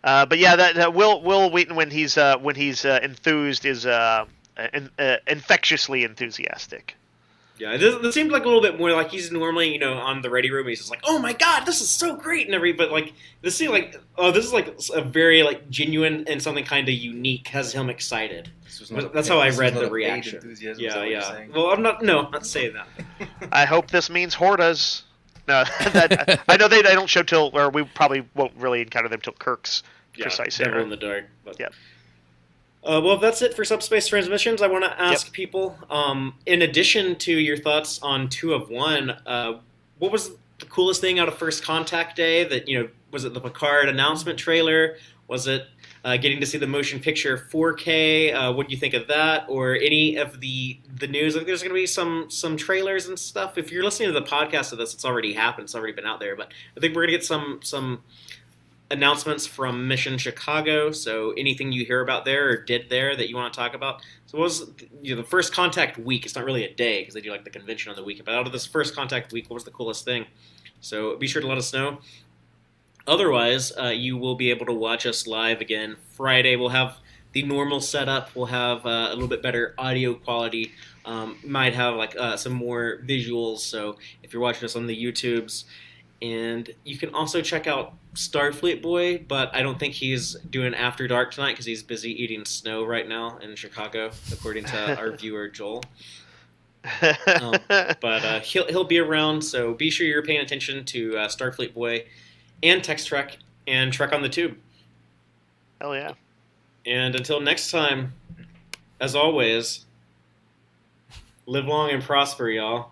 But yeah, that Will Wheaton when he's enthused is infectiously enthusiastic.
Yeah, this seemed like a little bit more like he's normally, on the ready room. He's just like, "Oh my god, this is so great!" and but like this seemed like, oh, this is like a very like genuine and something kind of unique. Has him excited. That's how I read the reaction. Yeah. Well, I'm not saying that.
I hope this means Hordas. No, I know they don't show till, or we probably won't really encounter them till Kirk's precise era.
In the dark. But.
Yeah.
Well, if that's it for Subspace Transmissions, I want to ask people, in addition to your thoughts on 2 of 1, what was the coolest thing out of First Contact Day? That was it the Picard announcement trailer? Was it getting to see the motion picture 4K. What do you think of that, or any of the news? Like, there's going to be some trailers and stuff. If you're listening to the podcast of this, it's already happened. It's already been out there. But I think we're going to get some announcements from Mission Chicago. So anything you hear about there or did there that you want to talk about. So what was the first contact week? It's not really a day because they do like the convention on the weekend. But out of this first contact week, what was the coolest thing? So be sure to let us know. Otherwise, you will be able to watch us live again Friday. We'll have the normal setup. We'll have a little bit better audio quality. Might have like some more visuals. So if you're watching us on the YouTubes, and you can also check out Starfleet Boy, but I don't think he's doing After Dark tonight because he's busy eating snow right now in Chicago, according to our viewer Joel. But he'll be around. So be sure you're paying attention to Starfleet Boy and Tex-Trek, and Trek on the Tube.
Hell yeah.
And until next time, as always, live long and prosper, y'all.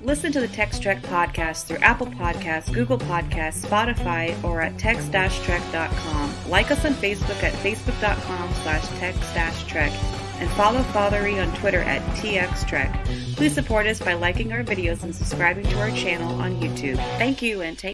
Listen to the Tex-Trek podcast through Apple Podcasts, Google Podcasts, Spotify, or at tex-trek.com. Like us on Facebook at facebook.com/tex-trek. And follow Fatheree on Twitter at TXTrek. Please support us by liking our videos and subscribing to our channel on YouTube. Thank you, and take